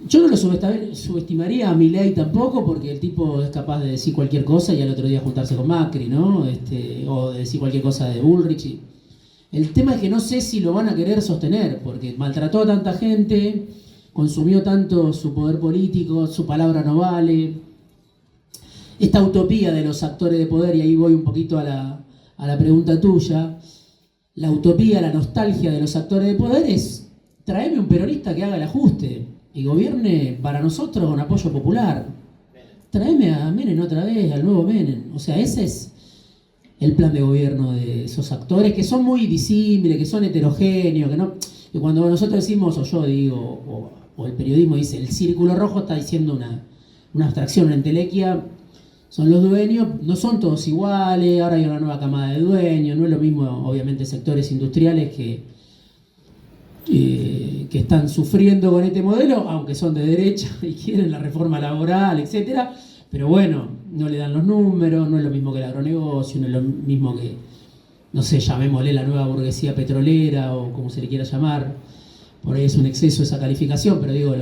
S3: Yo no lo subestimaría a Milei tampoco, porque el tipo es capaz de decir cualquier cosa y al otro día juntarse con Macri, ¿no? O de decir cualquier cosa de Bullrich. El tema es que no sé si lo van a querer sostener, porque maltrató a tanta gente, consumió tanto su poder político, su palabra no vale. Esta utopía de los actores de poder, y ahí voy un poquito a la pregunta tuya, la utopía, la nostalgia de los actores de poder es: traeme un peronista que haga el ajuste y gobierne para nosotros con apoyo popular. Traeme a Menem otra vez, al nuevo Menem. O sea, ese es el plan de gobierno de esos actores, que son muy disímiles, que son heterogéneos, que cuando nosotros decimos, o yo digo, o el periodismo dice, el círculo rojo, está diciendo una abstracción, una entelequia. Son los dueños, no son todos iguales, ahora hay una nueva camada de dueños, no es lo mismo, obviamente, sectores industriales que están sufriendo con este modelo, aunque son de derecha y quieren la reforma laboral, etcétera, pero bueno, no le dan los números, no es lo mismo que el agronegocio, no es lo mismo que, no sé, llamémosle la nueva burguesía petrolera o como se le quiera llamar. Por ahí es un exceso esa calificación, pero digo,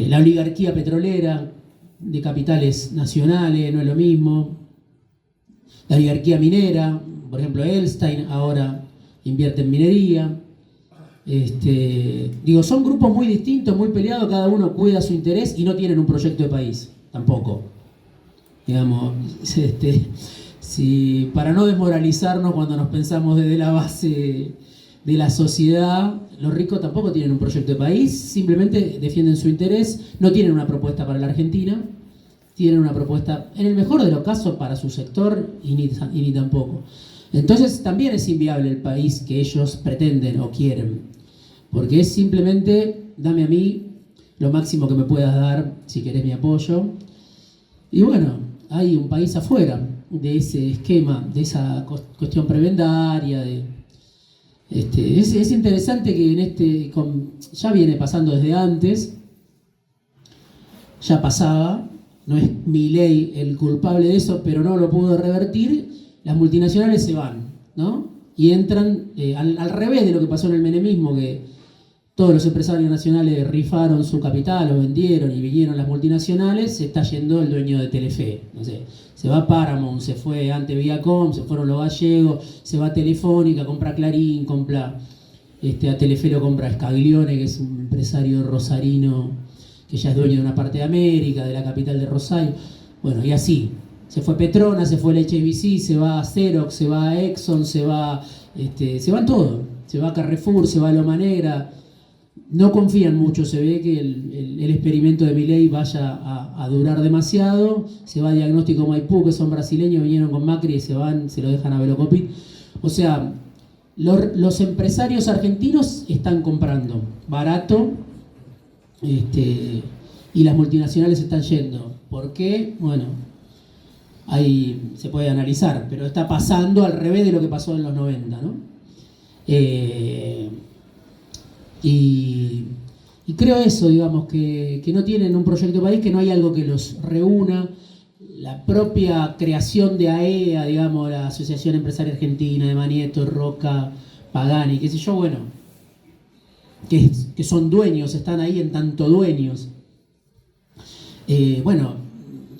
S3: la oligarquía petrolera de capitales nacionales no es lo mismo. La oligarquía minera, por ejemplo, Elstein ahora invierte en minería. Digo, son grupos muy distintos, muy peleados, cada uno cuida su interés y no tienen un proyecto de país, tampoco. Digamos, si para no desmoralizarnos cuando nos pensamos desde la base de la sociedad, los ricos tampoco tienen un proyecto de país, simplemente defienden su interés, no tienen una propuesta para la Argentina, tienen una propuesta, en el mejor de los casos, para su sector y ni tampoco. Entonces también es inviable el país que ellos pretenden o quieren, porque es simplemente, dame a mí lo máximo que me puedas dar si querés mi apoyo. Y bueno, hay un país afuera de ese esquema, de esa cuestión prebendaria, es interesante que ya viene pasando desde antes, ya pasaba, no es Milei el culpable de eso, pero no lo pudo revertir. Las multinacionales se van, ¿no? Y entran al revés de lo que pasó en el menemismo, que todos los empresarios nacionales rifaron su capital, lo vendieron y vinieron las multinacionales. Se está yendo el dueño de Telefe, no sé, se va Paramount, se fue antes Viacom, se fueron los gallegos, se va Telefónica, compra Clarín, compra a Telefe lo compra Scaglione, que es un empresario rosarino que ya es dueño de una parte de América, de la capital de Rosario. Bueno, y así. Se fue Petronas, se fue el HSBC, se va Xerox, se va Exxon, se van todo. Se va Carrefour, se va Loma Negra. No confían mucho, se ve que el experimento de Milei vaya a durar demasiado. Se va Diagnóstico Maipú, que son brasileños, vinieron con Macri y se lo dejan a Velocopit. O sea, los empresarios argentinos están comprando barato, y las multinacionales están yendo. ¿Por qué? Bueno, ahí se puede analizar, pero está pasando al revés de lo que pasó en los 90, ¿no? Y creo eso, digamos, que no tienen un proyecto de país, que no hay algo que los reúna. La propia creación de AEA, digamos, la Asociación Empresaria Argentina, de Manieto, Roca, Pagani, qué sé yo, bueno, que son dueños, están ahí en tanto dueños. Bueno,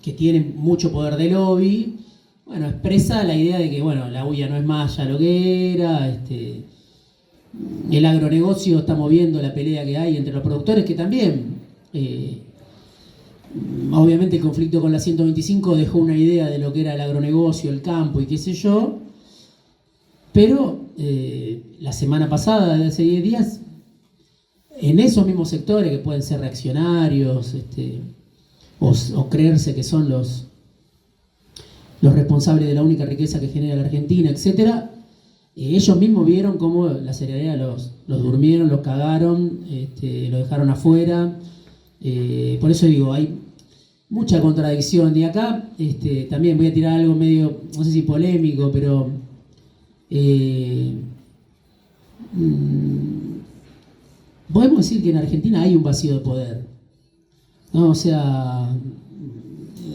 S3: que tienen mucho poder de lobby, bueno, expresa la idea de que, bueno, la UIA no es más ya lo que era, el agronegocio está moviendo la pelea que hay entre los productores, que también, obviamente el conflicto con la 125 dejó una idea de lo que era el agronegocio, el campo y qué sé yo, pero la semana pasada, de hace 10 días, en esos mismos sectores que pueden ser reaccionarios, o creerse que son los responsables de la única riqueza que genera la Argentina, etc. Ellos mismos vieron cómo la cerealera los durmieron, los cagaron, los dejaron afuera. Por eso digo, hay mucha contradicción. Y acá también voy a tirar algo medio, no sé si polémico, pero podemos decir que en Argentina hay un vacío de poder, ¿no? O sea,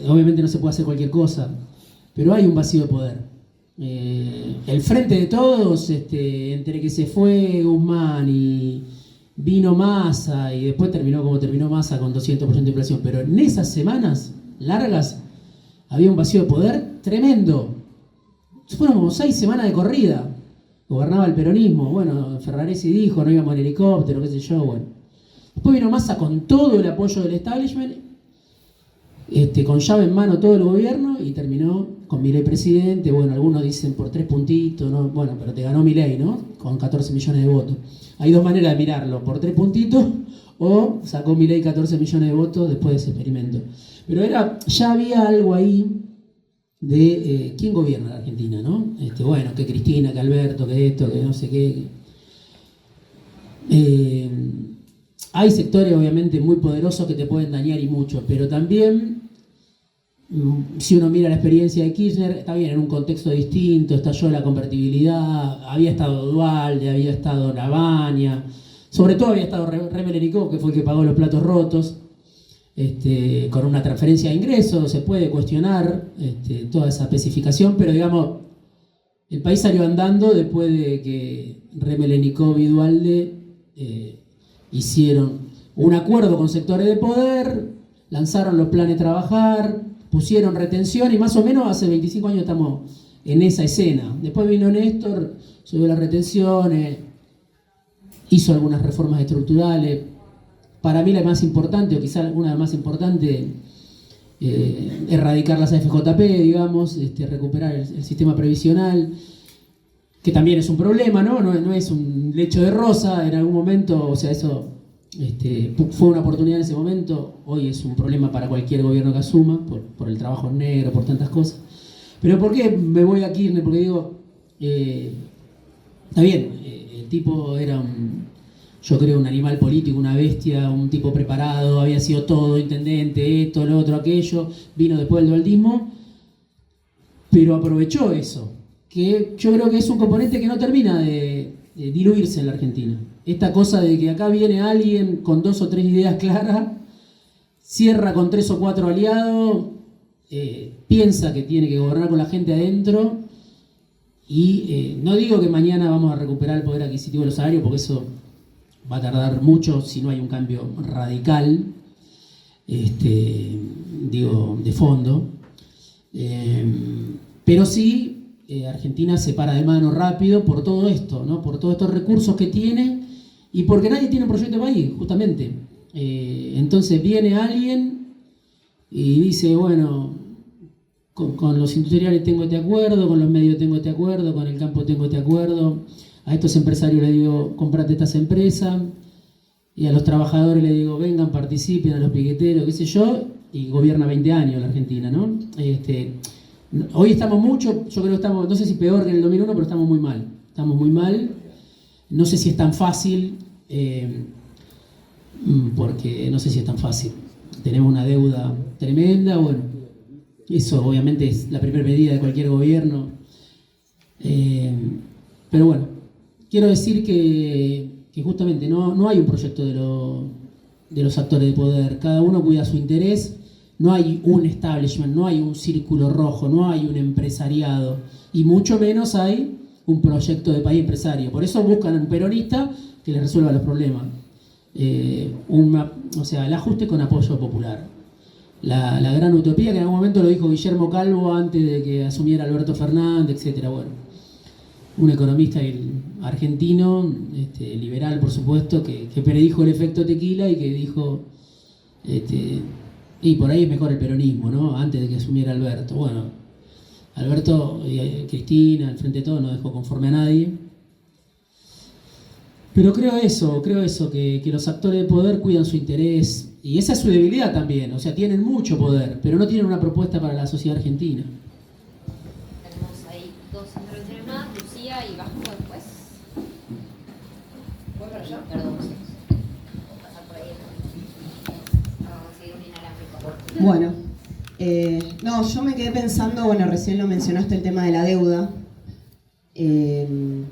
S3: obviamente no se puede hacer cualquier cosa, pero hay un vacío de poder. El Frente de Todos, entre que se fue Guzmán y vino Massa, y después terminó como terminó Massa con 200% de inflación, pero en esas semanas largas había un vacío de poder tremendo. Fueron como 6 semanas de corrida. Gobernaba el peronismo, bueno, Ferraresi dijo, no íbamos en helicóptero, qué sé yo, bueno. Después vino Massa con todo el apoyo del establishment, con llave en mano todo el gobierno, y terminó con Milei presidente. Bueno, algunos dicen por 3 puntitos, ¿no? Bueno, pero te ganó Milei, ¿no? Con 14 millones de votos. Hay dos maneras de mirarlo, por 3 puntitos, o sacó Milei 14 millones de votos después de ese experimento. Pero ya había algo ahí de quién gobierna la Argentina, ¿no? Bueno, que Cristina, que Alberto, que esto, que no sé qué. Hay sectores obviamente muy poderosos que te pueden dañar y mucho, pero también, si uno mira la experiencia de Kirchner, está bien, en un contexto distinto, estalló la convertibilidad, había estado Duhalde, había estado Lavagna, sobre todo había estado Remeleniko, que fue el que pagó los platos rotos, con una transferencia de ingresos. Se puede cuestionar toda esa especificación, pero digamos, el país salió andando después de que Remeleniko y Duhalde hicieron un acuerdo con sectores de poder, lanzaron los planes de trabajar, pusieron retención, y más o menos hace 25 años estamos en esa escena. Después vino Néstor, subió las retenciones, hizo algunas reformas estructurales. Para mí la más importante, o quizá una de las más importantes, erradicar las AFJP, digamos, recuperar el sistema previsional, que también es un problema, ¿no? No es un lecho de rosa en algún momento, o sea, eso fue una oportunidad en ese momento, hoy es un problema para cualquier gobierno que asuma, por el trabajo negro, por tantas cosas. Pero ¿por qué me voy a Kirchner? Porque digo, está bien, el tipo era yo creo, un animal político, una bestia, un tipo preparado, había sido todo, intendente, esto, lo otro, aquello, vino después del dualdismo, pero aprovechó eso, que yo creo que es un componente que no termina de diluirse en la Argentina. Esta cosa de que acá viene alguien con 2 o 3 ideas claras, cierra con 3 o 4 aliados, piensa que tiene que gobernar con la gente adentro, y no digo que mañana vamos a recuperar el poder adquisitivo de los salarios, porque eso va a tardar mucho si no hay un cambio radical, digo, de fondo. Pero sí, Argentina se para de mano rápido por todo esto, ¿no? Por todos estos recursos que tiene y porque nadie tiene un proyecto de país, justamente. Entonces viene alguien y dice, bueno, con los industriales tengo este acuerdo, con los medios tengo este acuerdo, con el campo tengo este acuerdo. A estos empresarios les digo, comprate estas empresas, y a los trabajadores les digo, vengan, participen, a los piqueteros, qué sé yo, y gobierna 20 años la Argentina, ¿no? Hoy estamos mucho, yo creo que estamos, no sé si peor que en el 2001, pero estamos muy mal, no sé si es tan fácil, porque no sé si es tan fácil, tenemos una deuda tremenda, bueno, eso obviamente es la primera medida de cualquier gobierno, pero bueno, quiero decir que justamente no hay un proyecto de los actores de poder. Cada uno cuida su interés. No hay un establishment, no hay un círculo rojo, no hay un empresariado. Y mucho menos hay un proyecto de país empresario. Por eso buscan a un peronista que les resuelva los problemas. O sea, el ajuste con apoyo popular. La gran utopía que en algún momento lo dijo Guillermo Calvo antes de que asumiera Alberto Fernández, etc. Bueno. Un economista argentino, liberal por supuesto, que predijo el efecto tequila y que dijo, y por ahí es mejor el peronismo, ¿no? Antes de que asumiera Alberto. Bueno, Alberto y Cristina, al frente de todo, no dejó conforme a nadie. Pero creo eso, que los actores de poder cuidan su interés, y esa es su debilidad también, o sea, tienen mucho poder, pero no tienen una propuesta para la sociedad argentina.
S1: Tenemos ahí 2 introducciones más, Lucía y Vasco después. ¿Voy para allá? Perdón, sí. Voy a pasar por ahí. Vamos a conseguir un inalámbrico.
S6: Bueno, no, yo me quedé pensando, bueno, recién lo mencionaste el tema de la deuda, que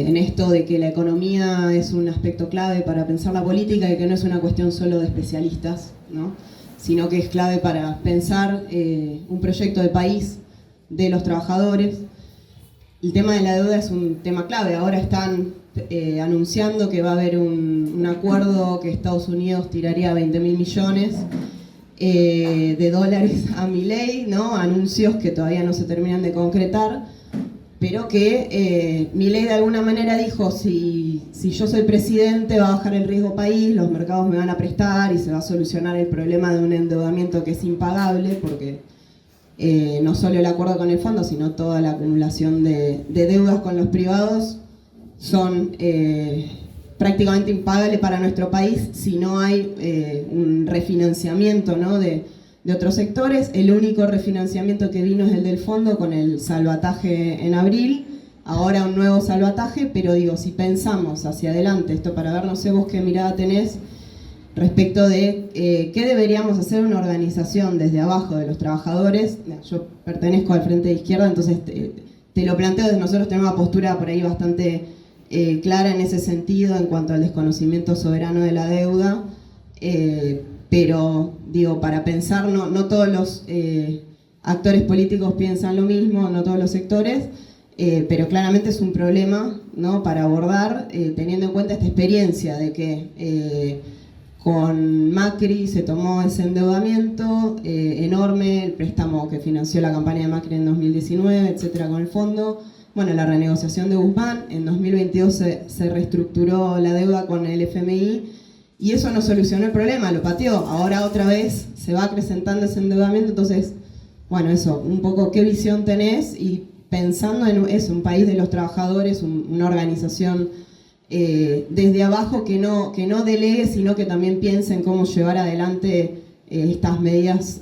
S6: en esto de que la economía es un aspecto clave para pensar la política y que no es una cuestión solo de especialistas, ¿no? Sino que es clave para pensar un proyecto de país de los trabajadores. El tema de la deuda es un tema clave. Ahora están anunciando que va a haber un acuerdo que Estados Unidos tiraría 20.000 millones de dólares a Milei, ¿no? Anuncios que todavía no se terminan de concretar, pero que Milei de alguna manera dijo, si yo soy presidente va a bajar el riesgo país, los mercados me van a prestar y se va a solucionar el problema de un endeudamiento que es impagable, porque no solo el acuerdo con el fondo, sino toda la acumulación de deudas con los privados son prácticamente impagables para nuestro país si no hay un refinanciamiento, ¿no? de otros sectores. El único refinanciamiento que vino es el del fondo con el salvataje en abril, ahora un nuevo salvataje, pero digo, si pensamos hacia adelante, esto para ver, no sé vos qué mirada tenés respecto de qué deberíamos hacer una organización desde abajo de los trabajadores. Yo pertenezco al Frente de Izquierda, entonces te lo planteo, nosotros tenemos una postura por ahí bastante clara en ese sentido en cuanto al desconocimiento soberano de la deuda, pero digo, para pensar, no todos los actores políticos piensan lo mismo, no todos los sectores, pero claramente es un problema, ¿no? Para abordar, teniendo en cuenta esta experiencia de que con Macri se tomó ese endeudamiento enorme, el préstamo que financió la campaña de Macri en 2019, etcétera, con el fondo. Bueno, la renegociación de Guzmán, en 2022 se reestructuró la deuda con el FMI y eso no solucionó el problema, lo pateó. Ahora otra vez se va acrecentando ese endeudamiento, entonces, bueno, eso, un poco qué visión tenés y pensando en eso, un país de los trabajadores, una organización desde abajo que no delegue, sino que también piense en cómo llevar adelante estas medidas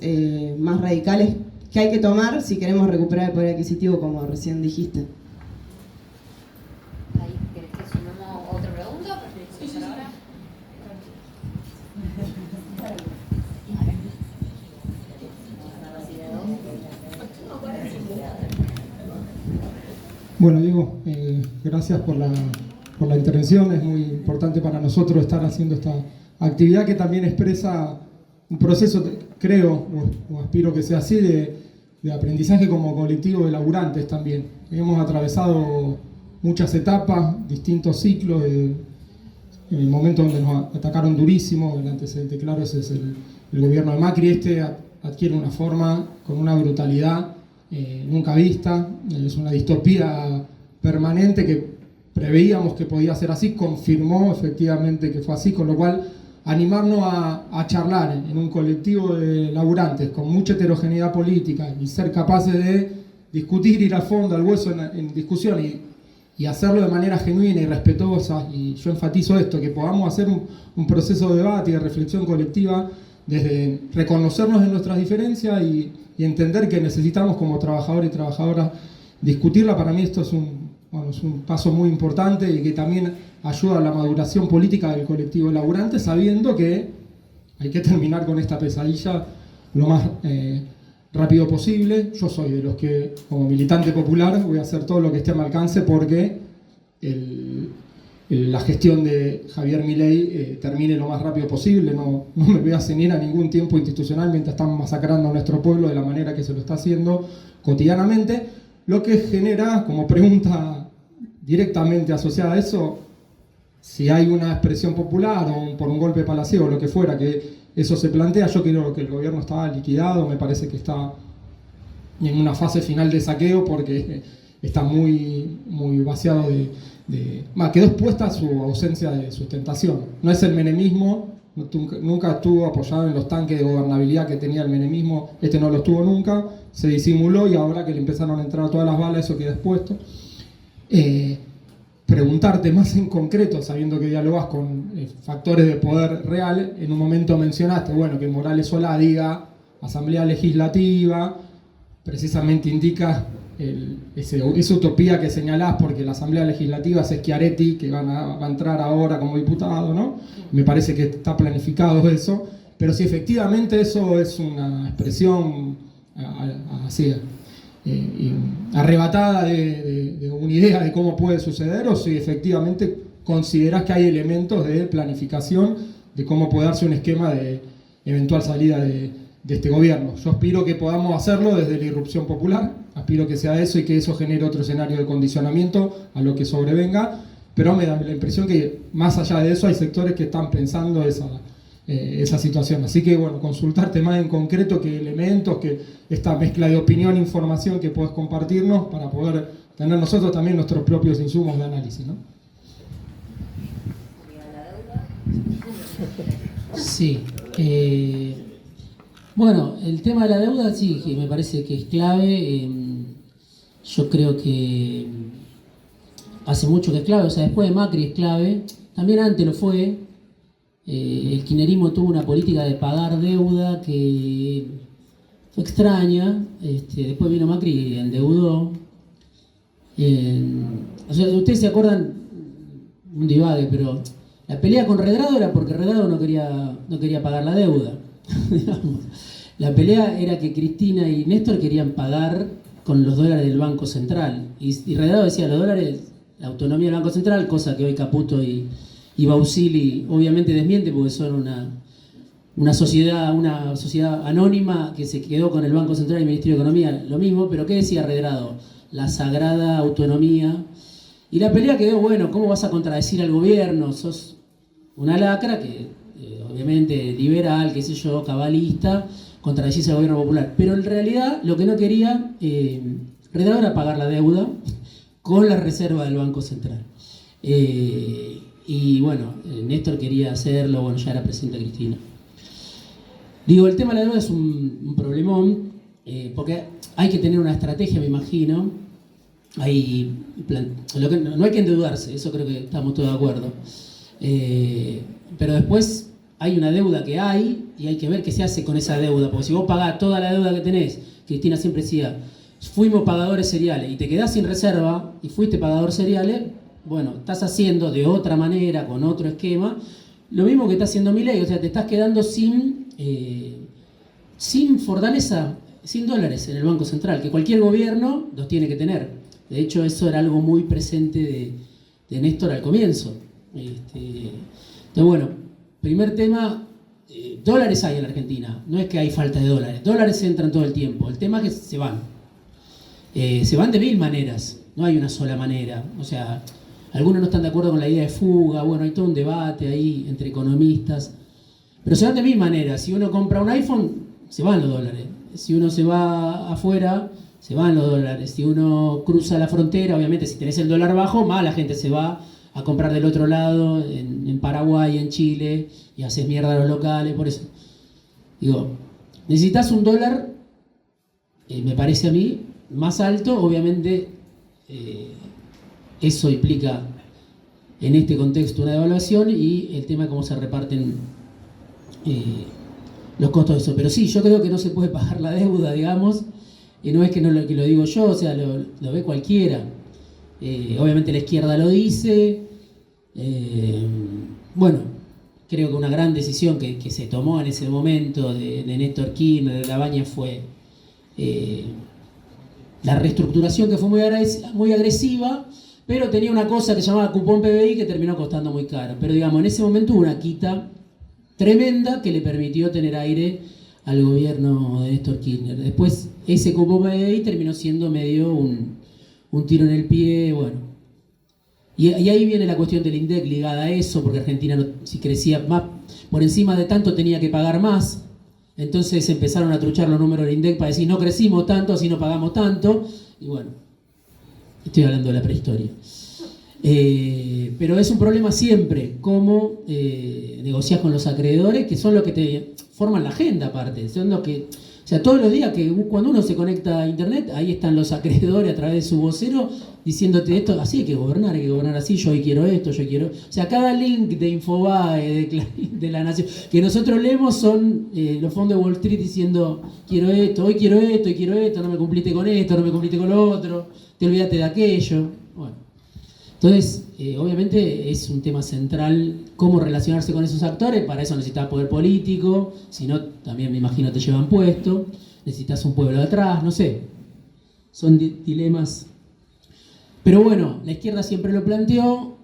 S6: más radicales que hay que tomar si queremos recuperar el poder adquisitivo, como recién dijiste.
S1: Ahí, ¿querés que sumemos otra pregunta o preferís empezar ahora?
S7: Bueno, Diego, gracias por la intervención. Es muy importante para nosotros estar haciendo esta actividad que también expresa un proceso, creo, o aspiro que sea así, de aprendizaje como colectivo de laburantes también. Hemos atravesado muchas etapas, distintos ciclos, en el momento donde nos atacaron durísimo, el antecedente claro ese es el gobierno de Macri. Adquiere una forma con una brutalidad nunca vista, es una distopía permanente que preveíamos que podía ser así, confirmó efectivamente que fue así, con lo cual animarnos a charlar en un colectivo de laburantes con mucha heterogeneidad política y ser capaces de discutir, ir al fondo, al hueso en discusión y hacerlo de manera genuina y respetuosa, y yo enfatizo esto, que podamos hacer un proceso de debate y de reflexión colectiva desde reconocernos en nuestras diferencias y entender que necesitamos como trabajadores y trabajadoras discutirla. Para mí esto es un paso muy importante y que también ayuda a la maduración política del colectivo laburante, sabiendo que hay que terminar con esta pesadilla lo más rápido posible. Yo soy de los que, como militante popular, voy a hacer todo lo que esté a mi alcance porque la gestión de Javier Milei termine lo más rápido posible. No me voy a ceñir a ningún tiempo institucional mientras están masacrando a nuestro pueblo de la manera que se lo está haciendo cotidianamente, lo que genera, como pregunta directamente asociada a eso, si hay una expresión popular o por un golpe palaciego o lo que fuera, que eso se plantea. Yo creo que el gobierno está liquidado, me parece que está en una fase final de saqueo porque está muy vaciado quedó expuesta su ausencia de sustentación. No es el menemismo, nunca estuvo apoyado en los tanques de gobernabilidad que tenía el menemismo, no lo estuvo nunca, se disimuló y ahora que le empezaron a entrar todas las balas, eso queda expuesto. Preguntarte más en concreto, sabiendo que dialogas con factores de poder real, en un momento mencionaste, que Morales Solá diga Asamblea Legislativa, precisamente indica esa utopía que señalás, porque la Asamblea Legislativa es Schiaretti, que va a entrar ahora como diputado, ¿no? Me parece que está planificado eso, pero si efectivamente eso es una expresión así arrebatada de una idea de cómo puede suceder, o si efectivamente considerás que hay elementos de planificación de cómo puede darse un esquema de eventual salida de este gobierno. Yo aspiro que podamos hacerlo desde la irrupción popular, aspiro que sea eso y que eso genere otro escenario de condicionamiento a lo que sobrevenga, pero me da la impresión que más allá de eso hay sectores que están pensando esa situación. Así que consultarte más en concreto qué elementos, que esta mezcla de opinión e información que podés compartirnos para poder tener nosotros también nuestros propios insumos de análisis, ¿no?
S3: Sí. El tema de la deuda sí, que me parece que es clave. Yo creo que hace mucho que es clave, después de Macri es clave, también antes lo fue. El kirchnerismo tuvo una política de pagar deuda que fue extraña. Después vino Macri y endeudó. Ustedes se acuerdan, un divague, pero la pelea con Redrado era porque Redrado no quería pagar la deuda. La pelea era que Cristina y Néstor querían pagar con los dólares del Banco Central. Y Redrado decía, los dólares, la autonomía del Banco Central, cosa que hoy Caputo y Bausili obviamente desmiente porque son una sociedad anónima que se quedó con el Banco Central y el Ministerio de Economía, lo mismo. Pero ¿qué decía Redrado? La sagrada autonomía. Y la pelea quedó, ¿cómo vas a contradecir al gobierno? Sos una lacra que, obviamente, liberal, qué sé yo, cabalista, contradecís al gobierno popular. Pero en realidad lo que no quería Redrado era pagar la deuda con la reserva del Banco Central. Néstor quería hacerlo, ya era presidenta Cristina. El tema de la deuda es un problemón, porque hay que tener una estrategia, me imagino, no hay que endeudarse, eso creo que estamos todos de acuerdo. Pero después hay una deuda que hay y hay que ver qué se hace con esa deuda, porque si vos pagás toda la deuda que tenés, Cristina siempre decía, fuimos pagadores seriales y te quedás sin reserva y fuiste pagador seriales, bueno, estás haciendo de otra manera, con otro esquema, lo mismo que está haciendo Milei, o sea, te estás quedando sin fortaleza, sin dólares en el Banco Central, que cualquier gobierno los tiene que tener. De hecho, eso era algo muy presente de Néstor al comienzo. Entonces, bueno, primer tema, dólares hay en la Argentina, no es que hay falta de dólares, dólares entran todo el tiempo, el tema es que se van de mil maneras, no hay una sola manera, o sea, algunos no están de acuerdo con la idea de fuga, bueno, hay todo un debate ahí entre economistas, pero se van de mil maneras. Si uno compra un iPhone, se van los dólares, si uno se va afuera, se van los dólares, si uno cruza la frontera, obviamente si tenés el dólar bajo, más la gente se va a comprar del otro lado, en Paraguay, en Chile, y haces mierda a los locales, por eso. Digo, necesitas un dólar, me parece a mí, más alto, obviamente eso implica en este contexto una devaluación y el tema de cómo se reparten los costos de eso. Pero sí, yo creo que no se puede pagar la deuda, digamos, y no es que lo digo yo, o sea, lo ve cualquiera. Obviamente la izquierda lo dice. Bueno, creo que una gran decisión que se tomó en ese momento de Néstor Kirchner, de Labaña, fue la reestructuración, que fue muy agresiva, pero tenía una cosa que se llamaba cupón PBI que terminó costando muy caro. Pero digamos, en ese momento hubo una quita tremenda que le permitió tener aire al gobierno de Néstor Kirchner. Después ese cupón PBI terminó siendo medio un tiro en el pie, bueno. Y ahí viene la cuestión del INDEC ligada a eso, porque Argentina, si crecía más por encima de tanto, tenía que pagar más. Entonces empezaron a truchar los números del INDEC para decir, no crecimos tanto, así no pagamos tanto. Y bueno, estoy hablando de la prehistoria. Pero es un problema siempre, cómo negociás con los acreedores, que son los que te forman la agenda aparte. Son los que, o sea, todos los días que cuando uno se conecta a internet, ahí están los acreedores a través de su vocero diciéndote esto, así hay que gobernar así, yo hoy quiero esto, yo quiero... O sea, cada link de Infobae, de Clarín, de La Nación, que nosotros leemos son los fondos de Wall Street diciendo, quiero esto, hoy quiero esto, no me cumpliste con esto, no me cumpliste con lo otro, te olvidaste de aquello. Bueno, entonces, obviamente es un tema central cómo relacionarse con esos actores. Para eso necesitas poder político, si no, también me imagino te llevan puesto, necesitas un pueblo detrás, no sé, son dilemas. Pero bueno, la izquierda siempre lo planteó,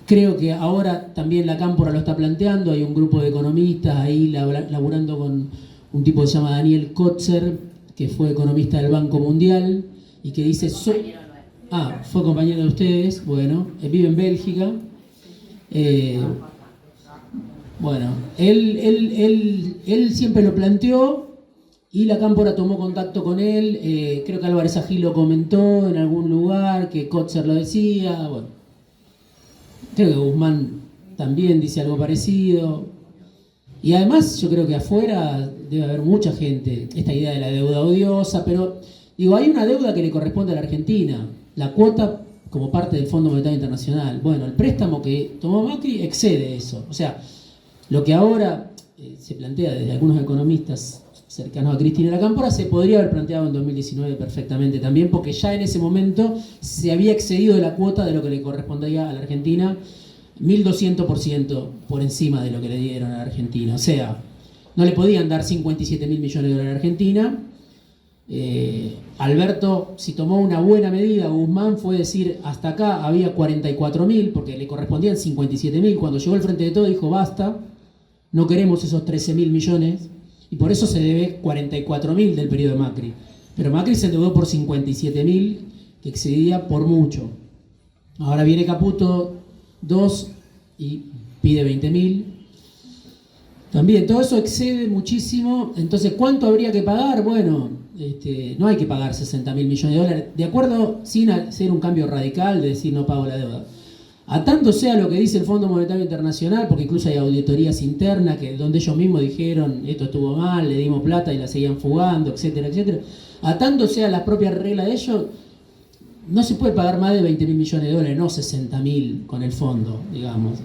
S3: creo que ahora también la Cámpora lo está planteando, hay un grupo de economistas ahí laburando con un tipo que se llama Daniel Kotzer, que fue economista del Banco Mundial, y que dice... fue compañero de ustedes, bueno, vive en Bélgica. Bueno, él siempre lo planteó y la Cámpora tomó contacto con él. Creo que Álvarez Agil lo comentó en algún lugar, que Kotzer lo decía. Bueno, creo que Guzmán también dice algo parecido. Y además yo creo que afuera debe haber mucha gente, esta idea de la deuda odiosa, pero digo, hay una deuda que le corresponde a la Argentina. La cuota como parte del Fondo Monetario Internacional. Bueno, el préstamo que tomó Macri excede eso. O sea, lo que ahora se plantea desde algunos economistas cercanos a Cristina y la Cámpora se podría haber planteado en 2019 perfectamente también, porque ya en ese momento se había excedido de la cuota de lo que le correspondía a la Argentina, 1200% por encima de lo que le dieron a la Argentina. O sea, no le podían dar 57.000 millones de dólares a la Argentina. Alberto, si tomó una buena medida, Guzmán fue decir, hasta acá había 44.000, porque le correspondían 57.000. Cuando llegó el Frente de Todo dijo, basta, no queremos esos 13.000 millones, y por eso se debe 44.000 del periodo de Macri. Pero Macri se endeudó por 57.000, que excedía por mucho. Ahora viene Caputo 2 y pide 20.000. También, todo eso excede muchísimo. Entonces, ¿cuánto habría que pagar? Bueno, no hay que pagar 60.000 millones de dólares, de acuerdo, sin hacer un cambio radical de decir no pago la deuda. A tanto sea lo que dice el Fondo Monetario Internacional, porque incluso hay auditorías internas donde ellos mismos dijeron esto estuvo mal, le dimos plata y la seguían fugando, etcétera, etcétera. atándose a la propia regla de ellos, no se puede pagar más de 20.000 millones de dólares, no 60.000 con el fondo, digamos.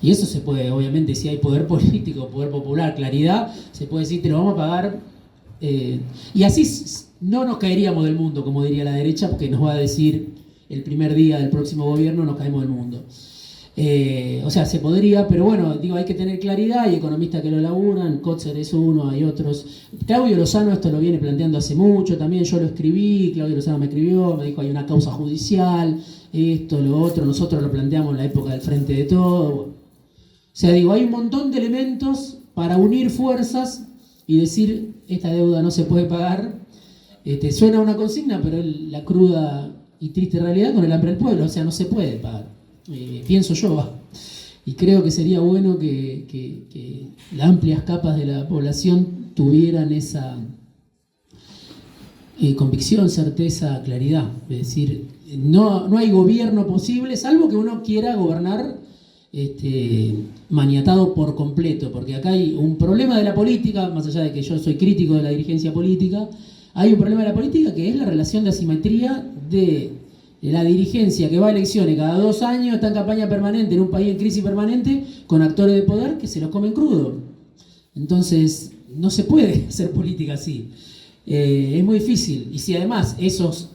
S3: Y eso se puede, obviamente, si hay poder político, poder popular, claridad, se puede decir, te lo vamos a pagar. Y así no nos caeríamos del mundo, como diría la derecha, porque nos va a decir el primer día del próximo gobierno nos caemos del mundo. O sea, se podría, pero bueno, digo, hay que tener claridad, hay economistas que lo laburan, Kotzer es uno, hay otros. Claudio Lozano esto lo viene planteando hace mucho, también yo lo escribí, Claudio Lozano me escribió, me dijo hay una causa judicial, esto, lo otro, nosotros lo planteamos en la época del Frente de Todo. O sea, digo, hay un montón de elementos para unir fuerzas y decir, esta deuda no se puede pagar. Suena una consigna, pero es la cruda y triste realidad con el hambre del pueblo, o sea, no se puede pagar. Pienso yo, y creo que sería bueno que las amplias capas de la población tuvieran esa convicción, certeza, claridad. Es decir, no hay gobierno posible, salvo que uno quiera gobernar maniatado por completo, porque acá hay un problema de la política, más allá de que yo soy crítico de la dirigencia política, hay un problema de la política que es la relación de asimetría de la dirigencia que va a elecciones cada 2 años, está en campaña permanente en un país en crisis permanente, con actores de poder que se los comen crudo. Entonces, no se puede hacer política así. Es muy difícil. Y si además esos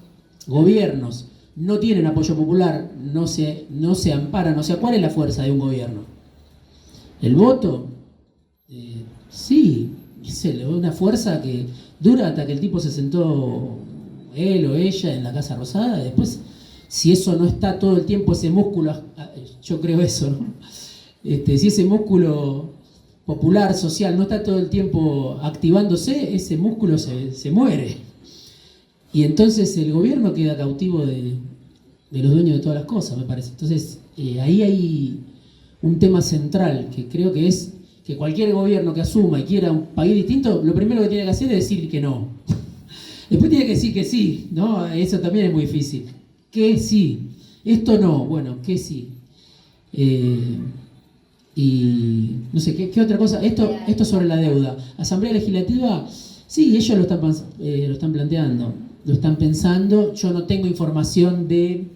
S3: gobiernos no tienen apoyo popular, no se amparan, o sea, ¿cuál es la fuerza de un gobierno? ¿El voto? Sí, es una fuerza que dura hasta que el tipo se sentó, él o ella, en la Casa Rosada. Después, si eso no está todo el tiempo, ese músculo, yo creo eso, ¿no? Si ese músculo popular, social, no está todo el tiempo activándose, ese músculo se muere. Y entonces el gobierno queda cautivo de los dueños de todas las cosas, me parece. Entonces, ahí hay un tema central, que creo que es que cualquier gobierno que asuma y quiera un país distinto, lo primero que tiene que hacer es decir que no. Después tiene que decir que sí, ¿no? Eso también es muy difícil. Que sí. Esto no. Bueno, que sí. Y no sé, ¿qué otra cosa? Esto sobre la deuda. Asamblea Legislativa, sí, ellos lo están planteando, lo están pensando. Yo no tengo información de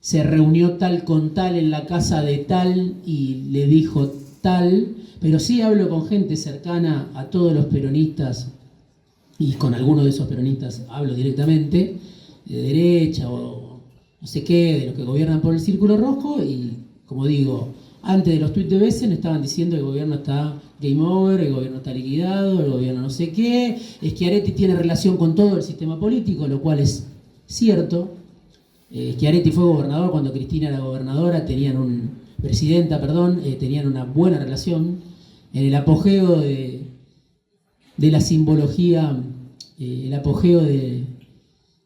S3: se reunió tal con tal en la casa de tal y le dijo tal, pero sí hablo con gente cercana a todos los peronistas y con algunos de esos peronistas hablo directamente, de derecha o no sé qué, de los que gobiernan por el Círculo Rojo, y como digo, antes de los tuits de Besen estaban diciendo que el gobierno está game over, el gobierno está liquidado, el gobierno no sé qué, Schiaretti tiene relación con todo el sistema político, lo cual es cierto. Schiaretti fue gobernador cuando Cristina era gobernadora, tenían una buena relación. En el apogeo de la simbología, el apogeo del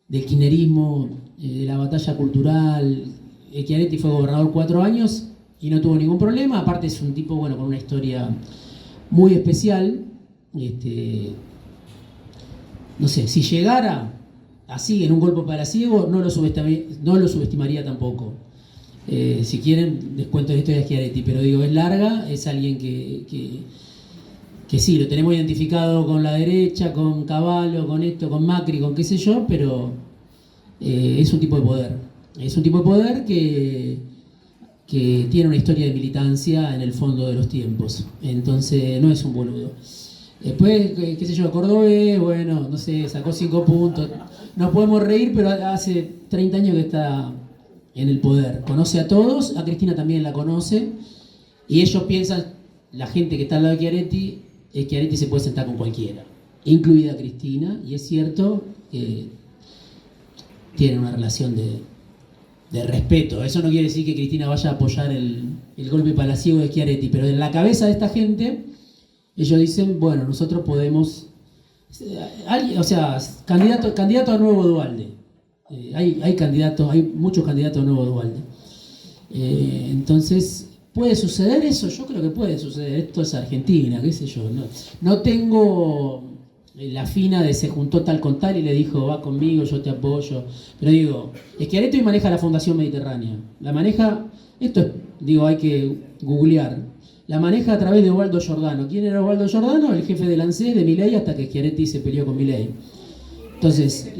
S3: kirchnerismo, de la batalla cultural, Schiaretti fue gobernador 4 años y no tuvo ningún problema. Aparte es un tipo, bueno, con una historia muy especial. No sé, si llegara así en un golpe palaciego, no lo subestimaría tampoco. Si quieren, les cuento la historia de Schiaretti, pero digo, es larga, es alguien que sí, lo tenemos identificado con la derecha, con Cavallo, con esto, con Macri, con qué sé yo, pero es un tipo de poder. Es un tipo de poder que tiene una historia de militancia en el fondo de los tiempos. Entonces, no es un boludo. Después, qué sé yo, Cordobés, bueno, no sé, sacó 5 puntos. Nos podemos reír, pero hace 30 años que está en el poder. Conoce a todos, a Cristina también la conoce, y ellos piensan, la gente que está al lado de Schiaretti se puede sentar con cualquiera, incluida Cristina, y es cierto que tienen una relación de respeto. Eso no quiere decir que Cristina vaya a apoyar el golpe palaciego de Schiaretti, pero en la cabeza de esta gente, ellos dicen, bueno, nosotros podemos, o sea, candidato a nuevo Duhalde. Hay muchos candidatos a nuevo Duhalde. Entonces, ¿puede suceder eso? Yo creo que puede suceder. Esto es Argentina, qué sé yo. No tengo la fina de se juntó tal con tal y le dijo, va conmigo, yo te apoyo. Pero digo, Schiaretti maneja la Fundación Mediterránea. La maneja, hay que googlear. La maneja a través de Osvaldo Giordano. ¿Quién era Osvaldo Giordano? El jefe del ANSES de Milei, hasta que Schiaretti se peleó con Milei. Entonces,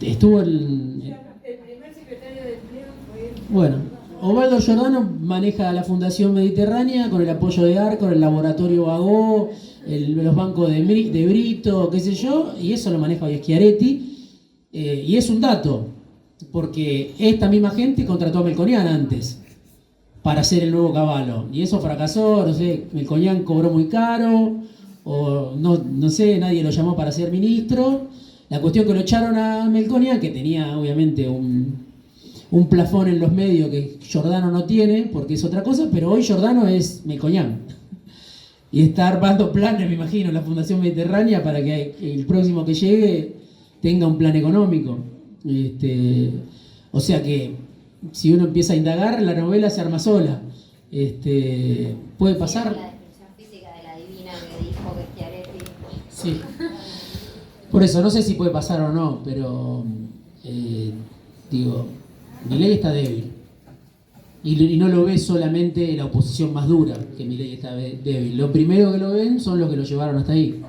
S3: estuvo el
S8: primer secretario de Empleo fue...
S3: Bueno, Osvaldo Giordano maneja la Fundación Mediterránea con el apoyo de ARCO, el laboratorio Bagó, los bancos de Brito, qué sé yo, y eso lo maneja hoy Schiaretti. Y es un dato, porque esta misma gente contrató a Melconian antes para hacer el nuevo Cavallo, y eso fracasó, no sé, Melconian cobró muy caro, o no sé, nadie lo llamó para ser ministro. La cuestión que lo echaron a Melconian, que tenía obviamente un plafón en los medios que Giordano no tiene, porque es otra cosa, pero hoy Giordano es Melconian. Y está armando planes, me imagino, la Fundación Mediterránea para que el próximo que llegue tenga un plan económico. O sea que si uno empieza a indagar, la novela se arma sola. Puede pasar.
S1: La descripción física de la divina que dijo que Schiaretti.
S3: Sí. Por eso, no sé si puede pasar o no, pero digo, Milei está débil. Y no lo ve solamente la oposición más dura, que Milei está débil. Lo primero que lo ven son los que lo llevaron hasta ahí.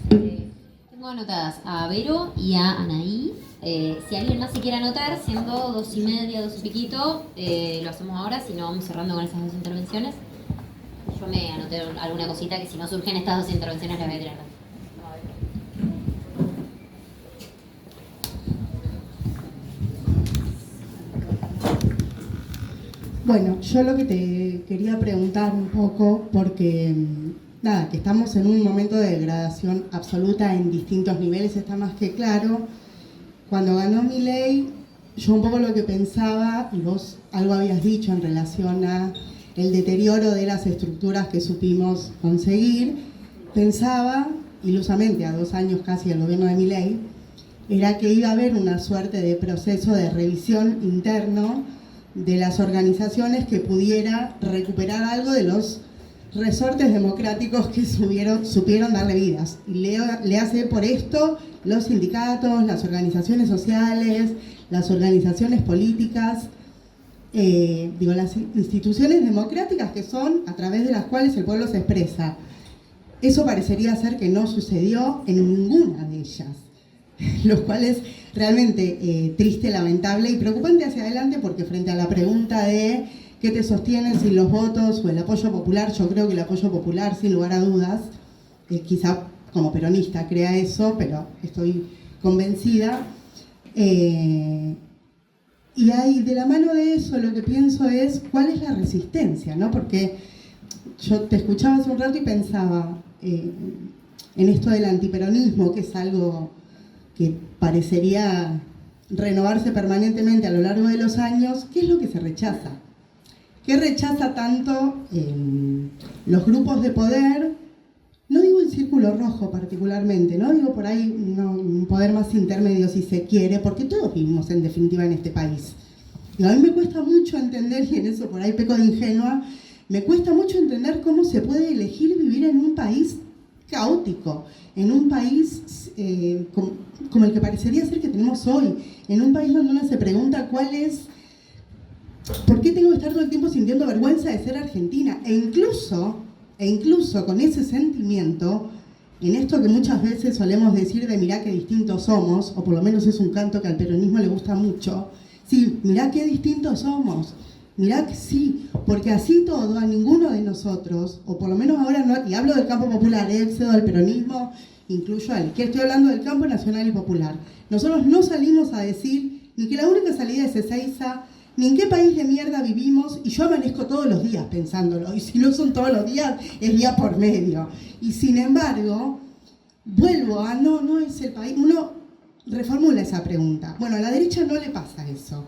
S1: Bien. Tengo anotadas a Vero y a Anaí. Si alguien más se quiere anotar, siendo 2:30, 2 y piquito, lo hacemos ahora, si no vamos cerrando con esas 2 intervenciones. Yo me anoté alguna cosita que si no surgen estas 2 intervenciones las voy a tirar.
S9: Bueno, yo lo que te quería preguntar un poco, porque nada, que estamos en un momento de degradación absoluta en distintos niveles, está más que claro. Cuando ganó Milei, yo un poco lo que pensaba, y vos algo habías dicho en relación a el deterioro de las estructuras que supimos conseguir, pensaba, ilusamente a 2 años casi del gobierno de Milei, era que iba a haber una suerte de proceso de revisión interno de las organizaciones que pudiera recuperar algo de los resortes democráticos que supieron darle vidas. Y le hace por esto los sindicatos, las organizaciones sociales, las organizaciones políticas, las instituciones democráticas que son a través de las cuales el pueblo se expresa. Eso parecería ser que no sucedió en ninguna de ellas, lo cual es realmente triste, lamentable y preocupante hacia adelante, porque frente a la pregunta de qué te sostienen, si los votos o el apoyo popular, yo creo que el apoyo popular, sin lugar a dudas, quizá como peronista crea eso, pero estoy convencida. Y ahí, de la mano de eso, lo que pienso es cuál es la resistencia, ¿no? Porque yo te escuchaba hace un rato y pensaba en esto del antiperonismo, que es algo que parecería renovarse permanentemente a lo largo de los años. ¿Qué es lo que se rechaza? ¿Qué rechaza tanto los grupos de poder? No digo el círculo rojo particularmente, no digo por ahí un poder más intermedio si se quiere, porque todos vivimos en definitiva en este país. Y a mí me cuesta mucho entender, y en eso por ahí peco de ingenua, me cuesta mucho entender cómo se puede elegir vivir en un país caótico, en un país como el que parecería ser que tenemos hoy, en un país donde uno se pregunta ¿por qué tengo que estar todo el tiempo sintiendo vergüenza de ser argentina? E incluso con ese sentimiento, en esto que muchas veces solemos decir de mirá qué distintos somos, o por lo menos es un canto que al peronismo le gusta mucho, sí, mirá qué distintos somos, mirá que sí, porque así todo, a ninguno de nosotros, o por lo menos ahora no, y hablo del campo popular, excedo al peronismo, incluyo al que estoy hablando del campo nacional y popular, nosotros no salimos a decir ni que la única salida es Ezeiza, ni en qué país de mierda vivimos, y yo amanezco todos los días pensándolo, y si no son todos los días, es día por medio. Y sin embargo, vuelvo a no es el país, uno reformula esa pregunta. Bueno, a la derecha no le pasa eso.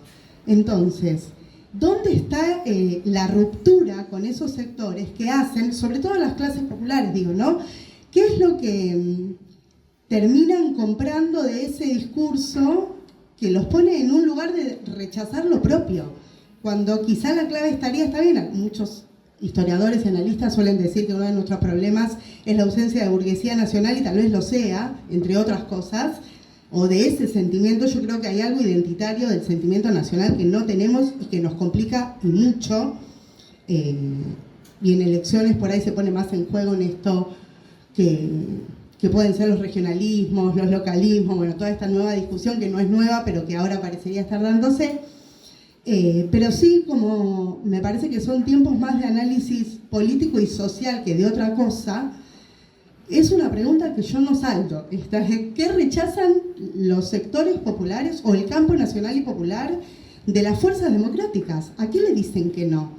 S9: Entonces, ¿dónde está la ruptura con esos sectores que hacen, sobre todo las clases populares, digo, ¿no? ¿Qué es lo que terminan comprando de ese discurso que los pone en un lugar de rechazar lo propio? Cuando quizá la clave está bien, muchos historiadores y analistas suelen decir que uno de nuestros problemas es la ausencia de burguesía nacional, y tal vez lo sea, entre otras cosas, o de ese sentimiento. Yo creo que hay algo identitario del sentimiento nacional que no tenemos y que nos complica y mucho, y en elecciones por ahí se pone más en juego en esto que pueden ser los regionalismos, los localismos, bueno, toda esta nueva discusión que no es nueva, pero que ahora parecería estar dándose. Pero sí, como me parece que son tiempos más de análisis político y social que de otra cosa, es una pregunta que yo no salto. ¿Qué rechazan los sectores populares o el campo nacional y popular de las fuerzas democráticas? ¿A qué le dicen que no?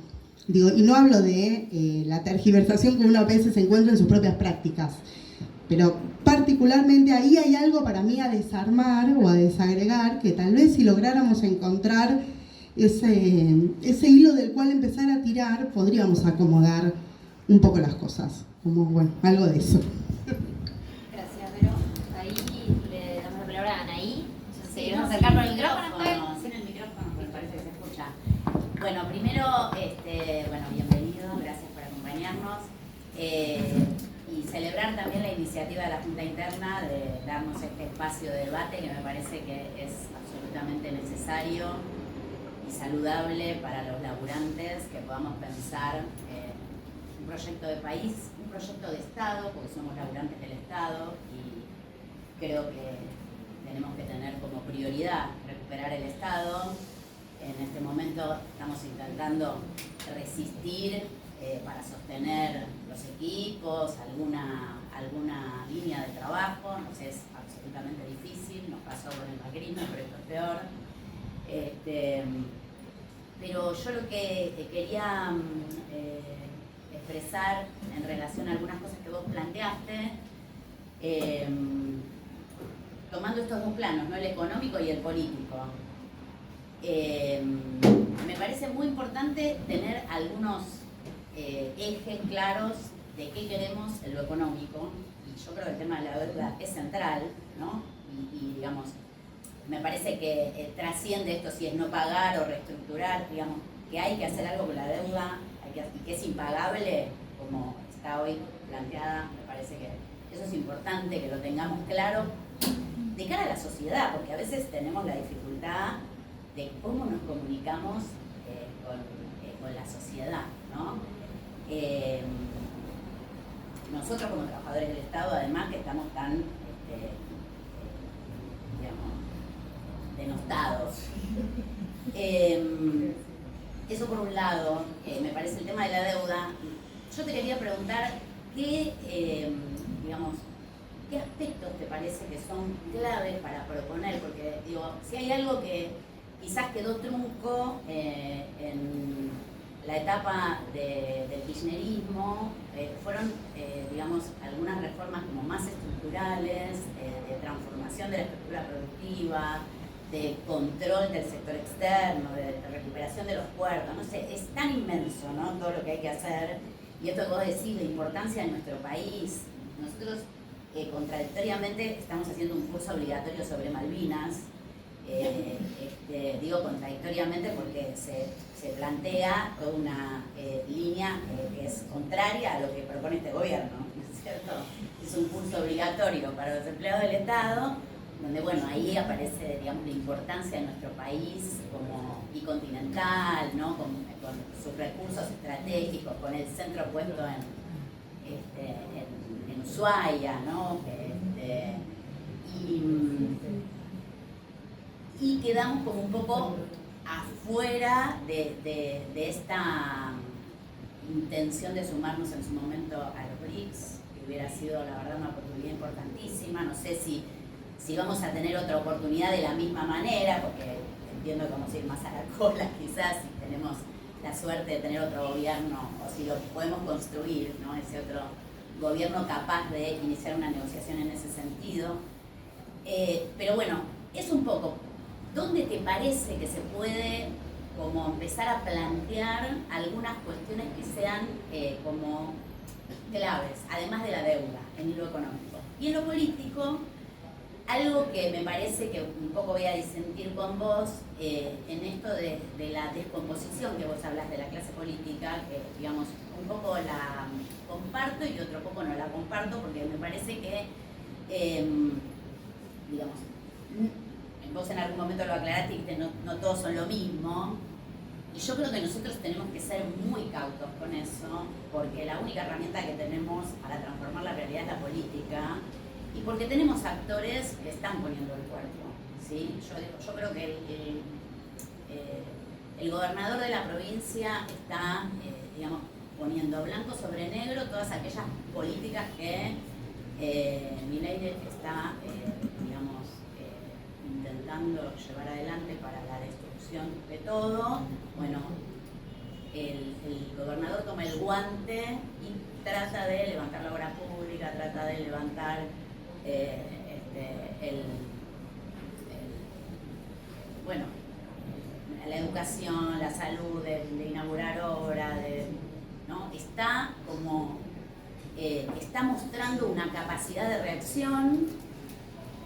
S9: Digo, y no hablo de la tergiversación que uno a veces encuentra en sus propias prácticas, pero particularmente ahí hay algo para mí a desarmar o a desagregar, que tal vez si lográramos encontrar ese hilo del cual empezar a tirar, podríamos acomodar un poco las cosas. Como, bueno, algo de eso.
S1: Gracias, Vero. Ahí le damos la palabra a Anaí. ¿Se quieren acercar por el micrófono?
S10: Sin el micrófono, me parece que se escucha. Bueno, primero, bueno, bienvenido, gracias por acompañarnos. Y celebrar también la iniciativa de la Junta Interna de darnos este espacio de debate que me parece que es absolutamente necesario y saludable para los laburantes, que podamos pensar un proyecto de país, un proyecto de Estado, porque somos laburantes del Estado y creo que tenemos que tener como prioridad recuperar el Estado. En este momento estamos intentando resistir para sostener los equipos, alguna línea de trabajo. Nos es absolutamente difícil, nos pasó con el macrismo, pero esto es peor. Pero yo lo que quería expresar en relación a algunas cosas que vos planteaste, tomando estos dos planos, ¿no? El económico y el político. Me parece muy importante tener algunos ejes claros de qué queremos en lo económico, y yo creo que el tema de la deuda es central, ¿no? Y digamos, me parece que trasciende esto si es no pagar o reestructurar, digamos, que hay que hacer algo con la deuda y que es impagable, como está hoy planteada. Me parece que eso es importante, que lo tengamos claro de cara a la sociedad, porque a veces tenemos la dificultad de cómo nos comunicamos con la sociedad, ¿no? Nosotros como trabajadores del Estado, además, que estamos tan digamos, denostados. Eso por un lado. Me parece el tema de la deuda. Yo te quería preguntar qué aspectos te parece que son claves para proponer, porque digo, si hay algo que quizás quedó trunco en la etapa del kirchnerismo, fueron, digamos, algunas reformas como más estructurales, de transformación de la estructura productiva, de control del sector externo, de recuperación de los puertos. No sé, es tan inmenso, ¿no?, todo lo que hay que hacer. Y esto que vos decís, la importancia de nuestro país. Nosotros, contradictoriamente, estamos haciendo un curso obligatorio sobre Malvinas. Digo contradictoriamente porque se plantea toda una línea que es contraria a lo que propone este gobierno, ¿no es cierto? Es un curso obligatorio para los empleados del Estado, donde, bueno, ahí aparece, digamos, la importancia de nuestro país como bicontinental, ¿no? Con sus recursos estratégicos, con el centro puesto en Ushuaia, ¿no? Y quedamos como un poco afuera de esta intención de sumarnos en su momento a los BRICS, que hubiera sido, la verdad, una oportunidad importantísima. No sé si vamos a tener otra oportunidad de la misma manera, porque entiendo que vamos a ir más a la cola quizás, si tenemos la suerte de tener otro gobierno, o si lo podemos construir, ¿no?, ese otro gobierno capaz de iniciar una negociación en ese sentido. Pero bueno, es un poco, ¿dónde te parece que se puede como empezar a plantear algunas cuestiones que sean como claves, además de la deuda, en lo económico? Y en lo político, algo que me parece que un poco voy a disentir con vos, en esto de la descomposición que vos hablas de la clase política, que, digamos, un poco la comparto y otro poco no la comparto, porque me parece que, digamos, vos en algún momento lo aclaraste y dijiste, no todos son lo mismo. Y yo creo que nosotros tenemos que ser muy cautos con eso, porque la única herramienta que tenemos para transformar la realidad es la política, y porque tenemos actores que están poniendo el cuerpo, ¿sí? Yo creo que el gobernador de la provincia está, digamos, poniendo blanco sobre negro todas aquellas políticas que Milei está, digamos, intentando llevar adelante para la destrucción de todo. Bueno, el gobernador toma el guante y trata de levantar la obra pública, trata de levantar bueno, la educación, la salud, de inaugurar obra, ¿no? Está como está mostrando una capacidad de reacción,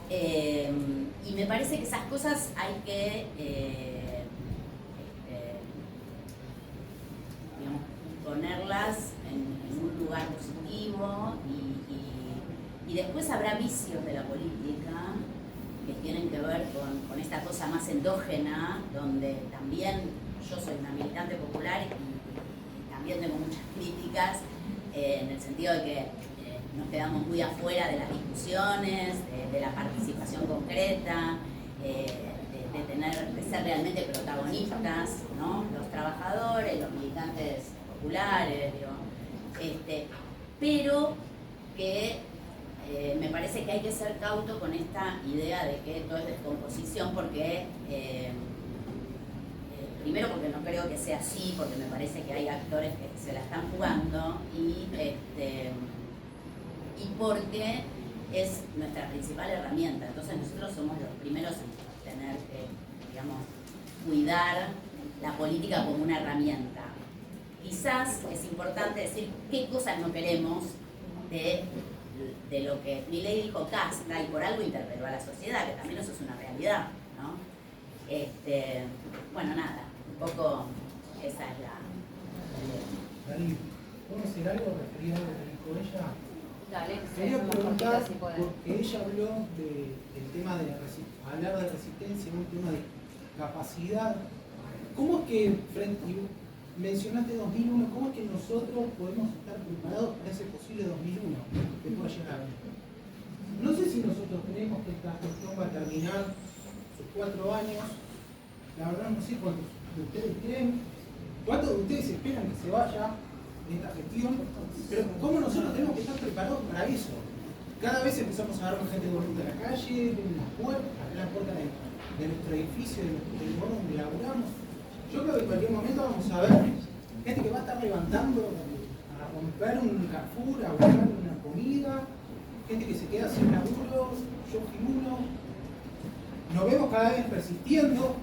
S10: y me parece que esas cosas hay que digamos, ponerlas en un lugar positivo, y después habrá vicios de la política que tienen que ver con esta cosa más endógena, donde también yo soy una militante popular y también tengo muchas críticas, en el sentido de que nos quedamos muy afuera de las discusiones, de la participación concreta, de ser realmente protagonistas, ¿no? Los trabajadores, los militantes populares, digo, pero que me parece que hay que ser cauto con esta idea de que todo es descomposición, porque primero porque no creo que sea así, porque me parece que hay actores que se la están jugando, y porque es nuestra principal herramienta. Entonces nosotros somos los primeros en tener que, digamos, cuidar la política como una herramienta. Quizás es importante decir qué cosas no queremos de lo que Milei dijo casta, y por algo interpeló a la sociedad, que también eso es una realidad, ¿no? Bueno, nada, un poco esa es la idea.
S11: Dani, ¿puedo decir algo referido a lo que dijo ella?
S1: Dale,
S11: quería preguntar, porque ella habló del tema de hablar de resistencia, un tema de capacidad. ¿Cómo es que, mencionaste 2001, cómo es que nosotros podemos estar preparados para ese posible 2001 que pueda llegar? No sé si nosotros creemos que esta gestión va a terminar sus 4 años. La verdad no sé cuántos de ustedes creen, cuántos de ustedes esperan que se vaya de esta gestión, pero cómo nosotros tenemos que estar preparados para eso. Cada vez empezamos a ver más gente volviendo a la calle, en las puertas de nuestro edificio, del lugar donde laburamos. Yo creo que en cualquier momento vamos a ver gente que va a estar levantando a romper un Carrefour, a buscar una comida, gente que se queda sin laburo. Yo fui uno. Nos vemos cada vez resistiendo,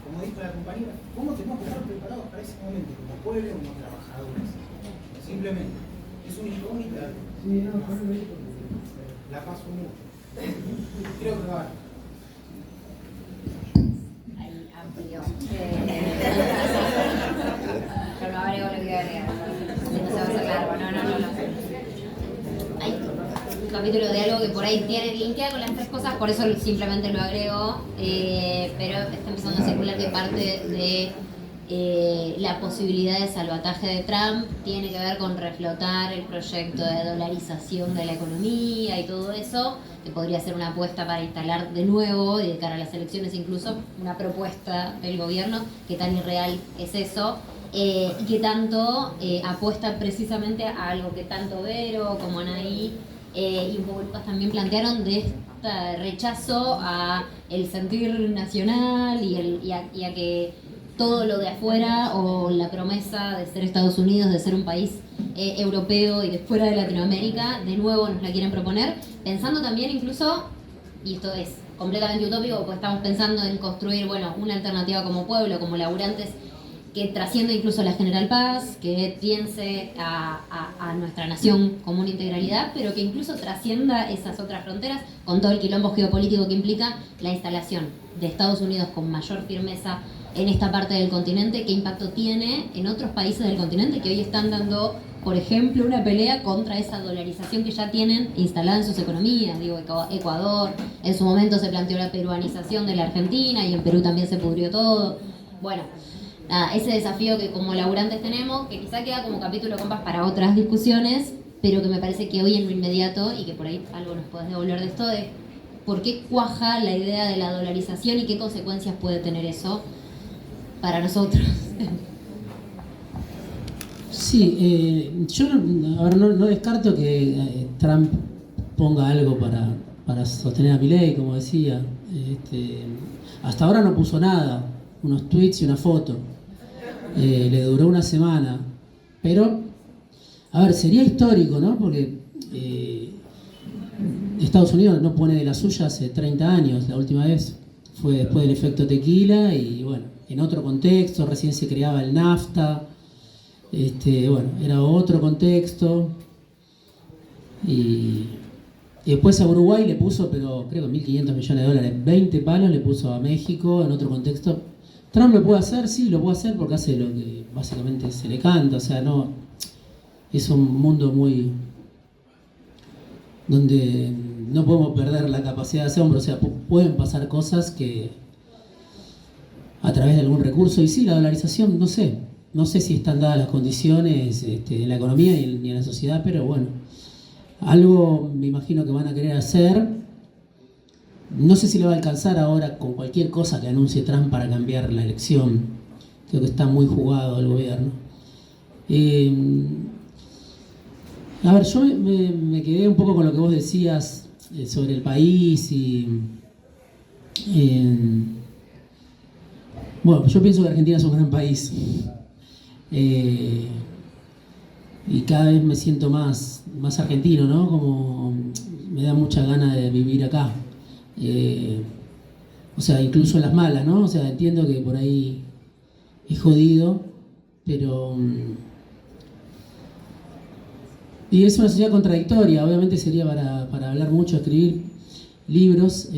S11: como dijo la compañera. ¿Cómo tenemos que estar preparados para ese momento, como pueblo, como trabajadores? Simplemente, es una incógnita. La paso mucho. Creo que va a haber.
S1: Pero no agrego lo que iba a agregar. No se va a hacer largo, no. Hay un capítulo de algo que por ahí tiene linkea con las 3 cosas, por eso simplemente lo agrego, pero está empezando a circular que parte de la posibilidad de salvataje de Trump tiene que ver con reflotar el proyecto de dolarización de la economía y todo eso, que podría ser una apuesta para instalar de nuevo, de cara a las elecciones incluso, una propuesta del gobierno, que tan irreal es eso, y que tanto apuesta precisamente a algo que tanto Vero como Anaí y un poco Lucas también plantearon, de este rechazo a el sentir nacional y a que todo lo de afuera, o la promesa de ser Estados Unidos, de ser un país europeo y de fuera de Latinoamérica, de nuevo nos la quieren proponer, pensando también incluso, y esto es completamente utópico, porque estamos pensando en construir, bueno, una alternativa como pueblo, como laburantes, que trascienda incluso la General Paz, que piense a nuestra nación como una integralidad, pero que incluso trascienda esas otras fronteras, con todo el quilombo geopolítico que implica la instalación de Estados Unidos con mayor firmeza en esta parte del continente, qué impacto tiene en otros países del continente que hoy están dando, por ejemplo, una pelea contra esa dolarización que ya tienen instalada en sus economías. Digo, Ecuador, en su momento se planteó la peruanización de la Argentina, y en Perú también se pudrió todo. Bueno,
S2: nada, ese desafío que como laburantes tenemos, que quizá queda como capítulo compas para otras discusiones, pero que me parece que hoy en lo inmediato, y que por ahí algo nos podés devolver de esto, de por qué cuaja la idea de la dolarización y qué consecuencias puede tener eso para nosotros.
S3: Sí, yo no descarto que Trump ponga algo para sostener a Milei, como decía. Hasta ahora no puso nada, unos tweets y una foto. Le duró una semana. Pero, a ver, sería histórico, ¿no? Porque Estados Unidos no pone de la suya hace 30 años. La última vez fue después del efecto tequila y, bueno, en otro contexto, recién se creaba el NAFTA. Bueno, era otro contexto. Y después a Uruguay le puso, pero creo que $1.500 millones, 20 palos le puso a México en otro contexto. ¿Trump lo puede hacer? Sí, lo puede hacer porque hace lo que básicamente se le canta. O sea, no es un mundo muy donde no podemos perder la capacidad de asombro. O sea, pueden pasar cosas que a través de algún recurso. Y sí, la dolarización, no sé si están dadas las condiciones en la economía ni en la sociedad, pero bueno, algo me imagino que van a querer hacer. No sé si le va a alcanzar ahora con cualquier cosa que anuncie Trump para cambiar la elección. Creo que está muy jugado el gobierno. A ver, yo me quedé un poco con lo que vos decías sobre el país y... bueno, yo pienso que Argentina es un gran país. Y cada vez me siento más argentino, ¿no? Como me da mucha gana de vivir acá. O sea, incluso en las malas, ¿no? O sea, entiendo que por ahí es jodido, pero... y es una sociedad contradictoria, obviamente sería para hablar mucho, escribir libros,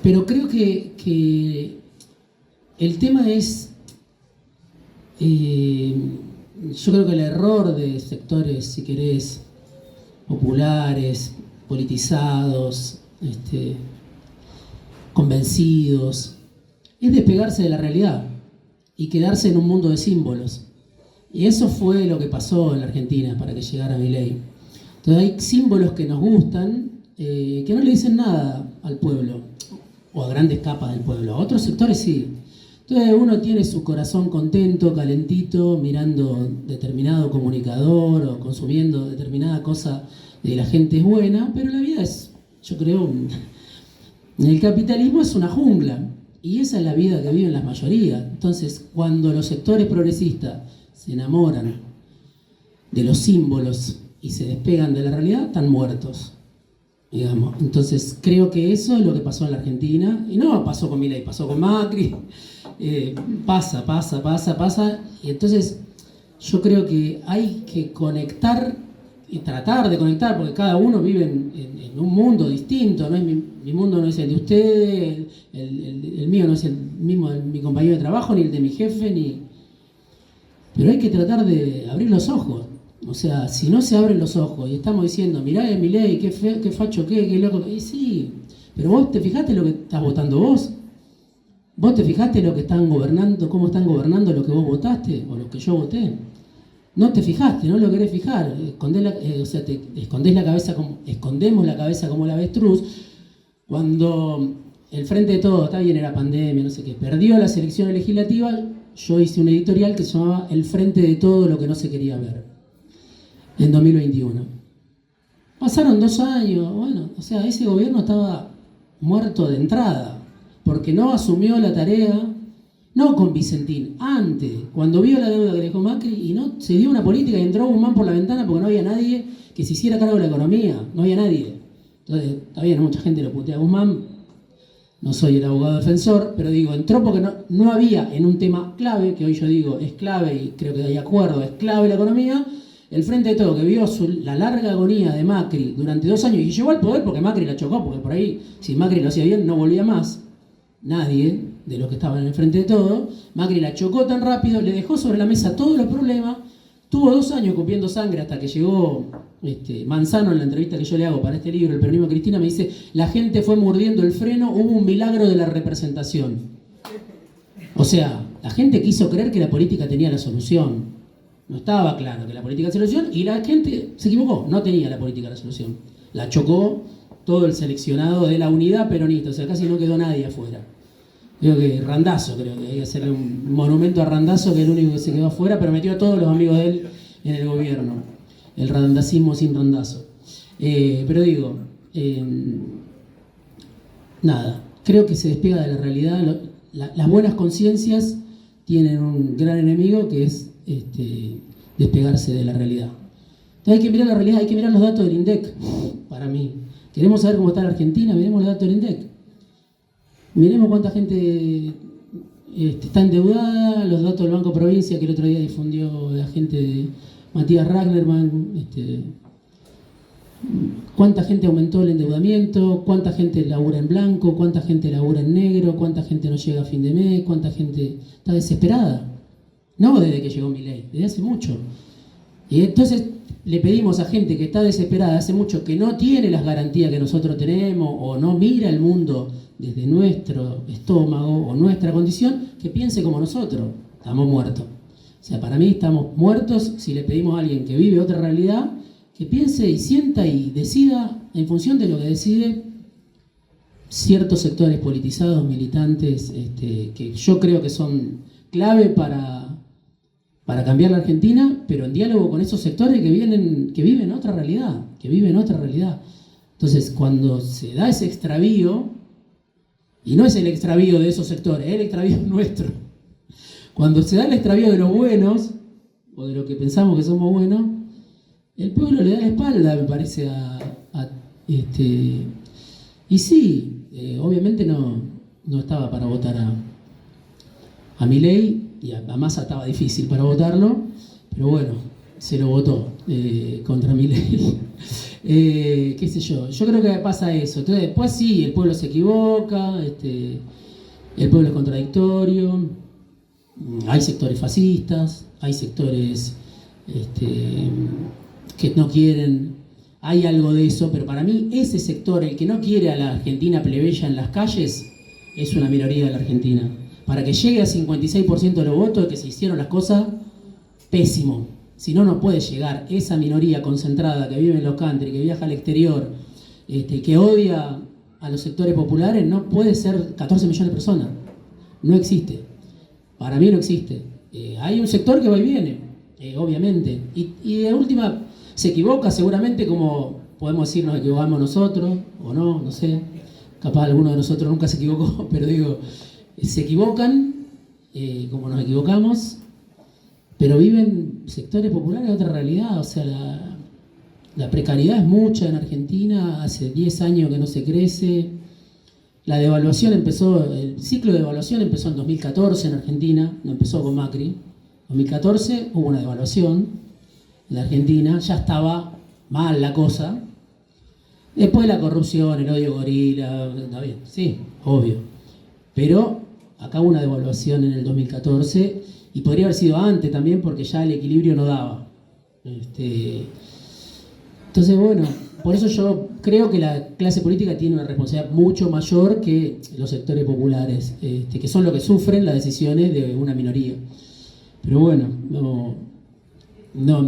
S3: pero creo que el tema es... yo creo que el error de sectores, si querés, populares, politizados, convencidos, es despegarse de la realidad y quedarse en un mundo de símbolos. Y eso fue lo que pasó en la Argentina para que llegara Milei. Entonces hay símbolos que nos gustan, que no le dicen nada al pueblo, o a grandes capas del pueblo. A otros sectores sí. Entonces uno tiene su corazón contento, calentito, mirando determinado comunicador o consumiendo determinada cosa de la gente es buena, pero la vida es, yo creo, el capitalismo es una jungla y esa es la vida que viven las mayorías. Entonces cuando los sectores progresistas se enamoran de los símbolos y se despegan de la realidad, están muertos, digamos. Entonces creo que eso es lo que pasó en la Argentina, y no pasó con Milei, pasó con Macri. Pasa, y entonces yo creo que hay que conectar y tratar de conectar, porque cada uno vive en un mundo distinto, ¿no? Mi mundo no es el de ustedes, el mío no es el mismo de mi compañero de trabajo, ni el de mi jefe, pero hay que tratar de abrir los ojos. O sea, si no se abren los ojos y estamos diciendo, mirá Milei, qué facho, qué loco, y sí, pero vos te fijaste lo que estás votando vos. ¿Vos te fijaste lo que están gobernando, cómo están gobernando lo que vos votaste o lo que yo voté? No te fijaste, no lo querés fijar. Escondemos la cabeza como el avestruz. Cuando el Frente de Todos, está bien, era pandemia, no sé qué, perdió las elecciones legislativas, yo hice un editorial que se llamaba El Frente de Todo lo que no se quería ver, en 2021. Pasaron 2 años, bueno, o sea, ese gobierno estaba muerto de entrada, porque no asumió la tarea, no con Vicentín, antes, cuando vio la deuda que dejó Macri y no se dio una política y entró Guzmán por la ventana porque no había nadie que se hiciera cargo de la economía, no había nadie. Entonces, está bien, mucha gente lo putea a Guzmán, no soy el abogado defensor, pero digo, entró porque no había en un tema clave, que hoy yo digo es clave y creo que hay acuerdo, es clave la economía, el Frente de Todo, que vio la larga agonía de Macri durante 2 años y llegó al poder porque Macri la chocó, porque por ahí, si Macri lo hacía bien, no volvía más. Nadie de los que estaban en el Frente de Todo. Macri la chocó tan rápido, le dejó sobre la mesa todos los problemas, tuvo 2 años escupiendo sangre hasta que llegó Manzano en la entrevista que yo le hago para este libro, El Peronismo Cristina, me dice, la gente fue mordiendo el freno, hubo un milagro de la representación. O sea, la gente quiso creer que la política tenía la solución. No estaba claro que la política era la solución y la gente se equivocó, no tenía la política la solución. La chocó todo el seleccionado de la unidad peronista, o sea, casi no quedó nadie afuera. Creo que Randazzo, creo que hay que hacerle un monumento a Randazzo, que es el único que se quedó afuera, pero metió a todos los amigos de él en el gobierno. El randacismo sin Randazzo. Pero digo, nada, creo que se despega de la realidad. Las buenas conciencias tienen un gran enemigo que es despegarse de la realidad. Entonces hay que mirar la realidad, hay que mirar los datos del INDEC, para mí. Queremos saber cómo está la Argentina, miremos los datos del INDEC. Miremos cuánta gente está endeudada, los datos del Banco Provincia que el otro día difundió la gente de Matías Ragnerman, cuánta gente aumentó el endeudamiento, cuánta gente labura en blanco, cuánta gente labura en negro, cuánta gente no llega a fin de mes, cuánta gente está desesperada. No desde que llegó Milei, desde hace mucho. Y entonces le pedimos a gente que está desesperada hace mucho, que no tiene las garantías que nosotros tenemos o no mira el mundo desde nuestro estómago o nuestra condición, que piense como nosotros. Estamos muertos. O sea, para mí estamos muertos si le pedimos a alguien que vive otra realidad, que piense y sienta y decida en función de lo que decide ciertos sectores politizados, militantes, que yo creo que son clave para cambiar la Argentina, pero en diálogo con esos sectores que viven otra realidad, Entonces, cuando se da ese extravío, y no es el extravío de esos sectores, es el extravío nuestro. Cuando se da el extravío de los buenos, o de lo que pensamos que somos buenos, el pueblo le da la espalda, me parece, y sí, obviamente no estaba para votar a Milei, y a Massa estaba difícil para votarlo, pero bueno, se lo votó contra Milei. Qué sé yo creo que pasa eso. Entonces después sí, el pueblo se equivoca, el pueblo es contradictorio, hay sectores fascistas, hay sectores que no quieren, hay algo de eso, pero para mí ese sector, el que no quiere a la Argentina plebeya en las calles, es una minoría de la Argentina. Para que llegue a 56% de los votos, es que se hicieron las cosas pésimo. Si no, no puede llegar esa minoría concentrada que vive en los country, que viaja al exterior, que odia a los sectores populares, no puede ser 14 millones de personas. No existe. Para mí no existe. Hay un sector que va y viene, obviamente. Y de última, se equivoca seguramente, como podemos decir nos equivocamos nosotros, o no sé. Capaz alguno de nosotros nunca se equivocó, pero digo, se equivocan, como nos equivocamos, pero viven sectores populares de otra realidad. O sea, la precariedad es mucha en Argentina, hace 10 años que no se crece. La devaluación el ciclo de devaluación empezó en 2014 en Argentina, no empezó con Macri. En 2014 hubo una devaluación en la Argentina, ya estaba mal la cosa. Después la corrupción, el odio gorila, está bien, sí, obvio. Pero acá hubo una devaluación en el 2014 y podría haber sido antes también porque ya el equilibrio no daba. Entonces, bueno, por eso yo creo que la clase política tiene una responsabilidad mucho mayor que los sectores populares, que son los que sufren las decisiones de una minoría. Pero bueno,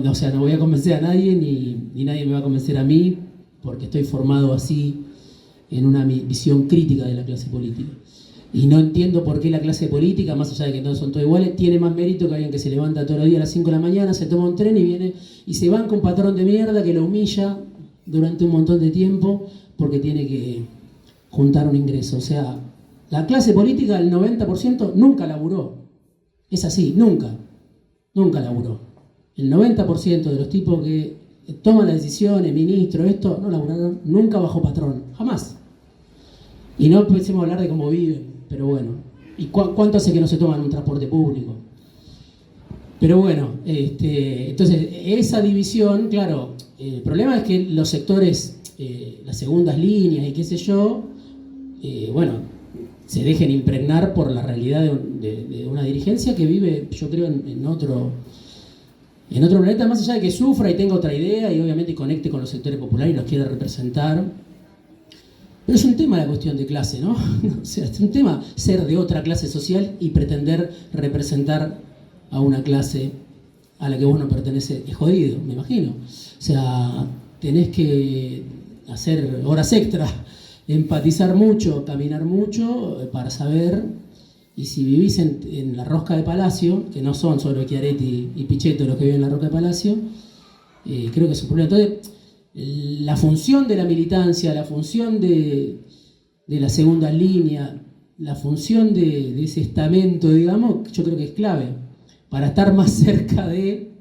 S3: o sea, no voy a convencer a nadie ni nadie me va a convencer a mí, porque estoy formado así en una visión crítica de la clase política. Y no entiendo por qué la clase política, más allá de que todos son todos iguales, tiene más mérito que alguien que se levanta todos los días a las 5 de la mañana, se toma un tren y viene y se banca un patrón de mierda que lo humilla durante un montón de tiempo porque tiene que juntar un ingreso. O sea, la clase política, el 90%, nunca laburó. Es así, nunca laburó. El 90% de los tipos que toman las decisiones, ministros, esto, no laburaron nunca bajo patrón, jamás. Y no empecemos a hablar de cómo viven. Pero bueno, ¿y cuánto hace que no se toman un transporte público? Pero bueno, entonces esa división, claro, el problema es que los sectores, las segundas líneas y qué sé yo, bueno, se dejen impregnar por la realidad de una dirigencia que vive, yo creo, en otro planeta, más allá de que sufra y tenga otra idea y obviamente conecte con los sectores populares y los quiera representar. Pero es un tema la cuestión de clase, ¿no? O sea, es un tema ser de otra clase social y pretender representar a una clase a la que vos no pertenece. Es jodido, me imagino. O sea, tenés que hacer horas extra, empatizar mucho, caminar mucho para saber. Y si vivís en la Rosca de Palacio, que no son solo Schiaretti y Pichetto los que viven en la Rosca de Palacio, creo que es un problema. Entonces, la función de la militancia, la función de la segunda línea, la función de ese estamento, digamos, yo creo que es clave para estar más cerca de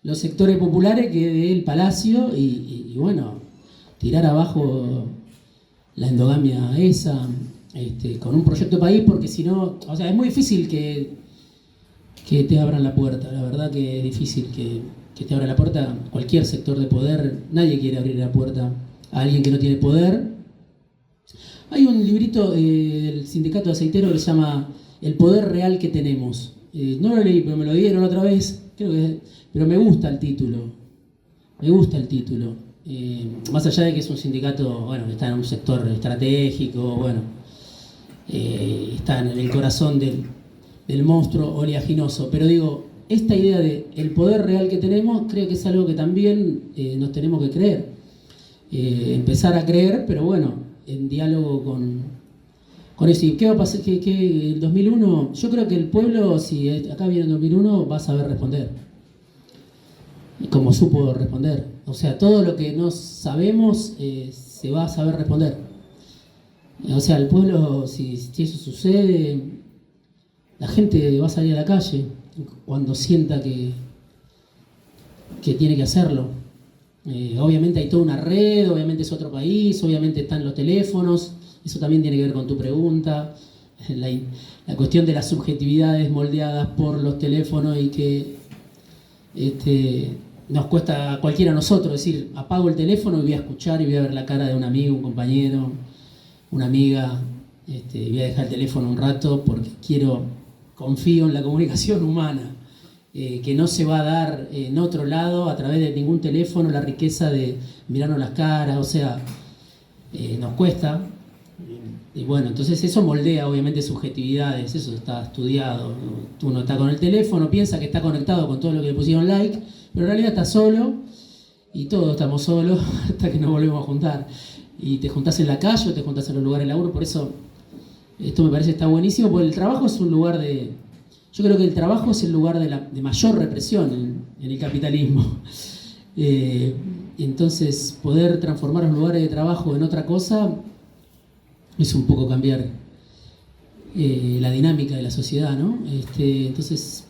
S3: los sectores populares que del Palacio y bueno, tirar abajo la endogamia esa, con un proyecto de país, porque si no, o sea, es muy difícil que te abran la puerta, la verdad que es difícil que te abra la puerta cualquier sector de poder. Nadie quiere abrir la puerta a alguien que no tiene poder. Hay un librito del sindicato de aceiteros que se llama El poder real que tenemos. No lo leí, pero me lo dieron otra vez, pero me gusta el título. Me gusta el título. Más allá de que es un sindicato, bueno, que está en un sector estratégico, bueno, está en el corazón del monstruo oleaginoso, pero digo, esta idea de el poder real que tenemos, creo que es algo que también nos tenemos que creer. Empezar a creer, pero bueno, en diálogo con eso. ¿Y qué va a pasar? Que el 2001, yo creo que el pueblo, si acá viene el 2001, va a saber responder. Como supo responder. O sea, todo lo que no sabemos se va a saber responder. O sea, el pueblo, si eso sucede, la gente va a salir a la calle cuando sienta que tiene que hacerlo. Obviamente hay toda una red, obviamente es otro país, obviamente están los teléfonos, eso también tiene que ver con tu pregunta, la cuestión de las subjetividades moldeadas por los teléfonos y que nos cuesta a cualquiera de nosotros decir, apago el teléfono y voy a escuchar y voy a ver la cara de un amigo, un compañero, una amiga, voy a dejar el teléfono un rato porque confío en la comunicación humana, que no se va a dar en otro lado a través de ningún teléfono la riqueza de mirarnos las caras, o sea, nos cuesta. Y bueno, entonces eso moldea obviamente subjetividades, eso está estudiado. Uno está con el teléfono, piensa que está conectado con todo lo que le pusieron like, pero en realidad está solo y todos estamos solos hasta que nos volvemos a juntar. Y te juntás en la calle o te juntás en los lugares de laburo, por eso esto me parece que está buenísimo, porque el trabajo es un lugar yo creo que el trabajo es el lugar de mayor represión en el capitalismo. Entonces, poder transformar los lugares de trabajo en otra cosa es un poco cambiar la dinámica de la sociedad, ¿no? Entonces,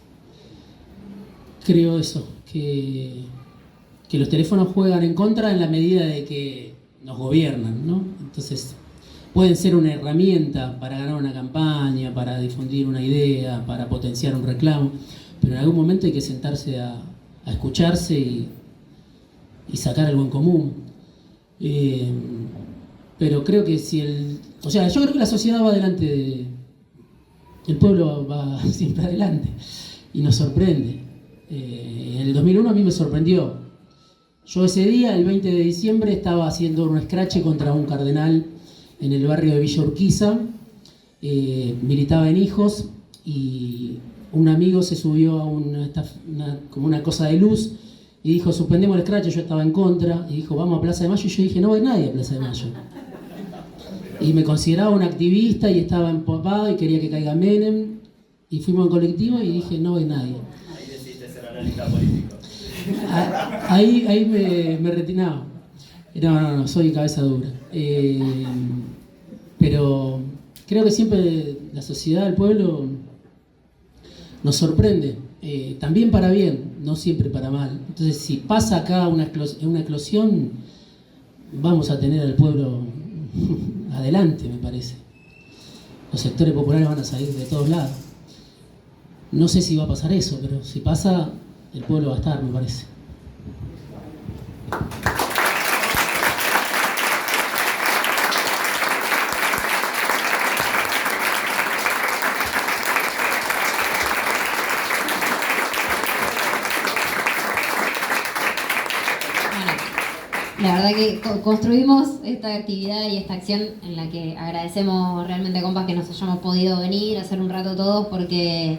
S3: creo eso, que los teléfonos juegan en contra en la medida de que nos gobiernan, ¿no? Entonces, pueden ser una herramienta para ganar una campaña, para difundir una idea, para potenciar un reclamo, pero en algún momento hay que sentarse a escucharse y sacar algo en común. Pero creo que yo creo que la sociedad va adelante, el pueblo va siempre adelante y nos sorprende. En el 2001 a mí me sorprendió. Yo ese día, el 20 de diciembre, estaba haciendo un escrache contra un cardenal en el barrio de Villa Urquiza, militaba en Hijos y un amigo se subió a como una cosa de luz y dijo, suspendemos el escrache. Yo estaba en contra y dijo, vamos a Plaza de Mayo, y yo dije, no va nadie a Plaza de Mayo. Y me consideraba un activista y estaba empapado y quería que caiga Menem y fuimos en colectivo y dije, no va nadie.
S4: Ahí decidiste ser analista político.
S3: Ahí me retinaba. No, soy cabeza dura. Pero creo que siempre la sociedad, el pueblo, nos sorprende, también para bien, no siempre para mal. Entonces, si pasa acá una eclosión, vamos a tener al pueblo adelante, me parece. Los sectores populares van a salir de todos lados. No sé si va a pasar eso, pero si pasa, el pueblo va a estar, me parece.
S2: La verdad que construimos esta actividad y esta acción en la que agradecemos realmente, compas, que nos hayamos podido venir a hacer un rato todos, porque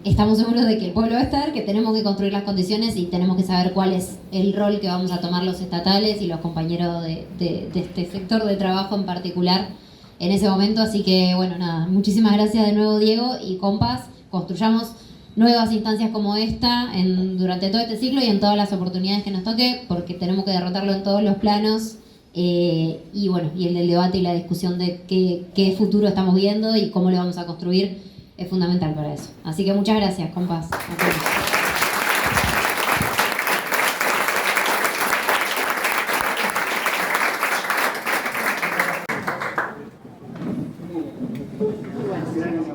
S2: estamos seguros de que el pueblo va a estar, que tenemos que construir las condiciones y tenemos que saber cuál es el rol que vamos a tomar los estatales y los compañeros de este sector de trabajo en particular en ese momento. Así que, bueno, nada, muchísimas gracias de nuevo, Diego, y compas, construyamos nuevas instancias como esta durante todo este ciclo y en todas las oportunidades que nos toque, porque tenemos que derrotarlo en todos los planos, y bueno, y el del debate y la discusión de qué futuro estamos viendo y cómo lo vamos a construir es fundamental para eso. Así que muchas gracias, compas.
S11: Bueno,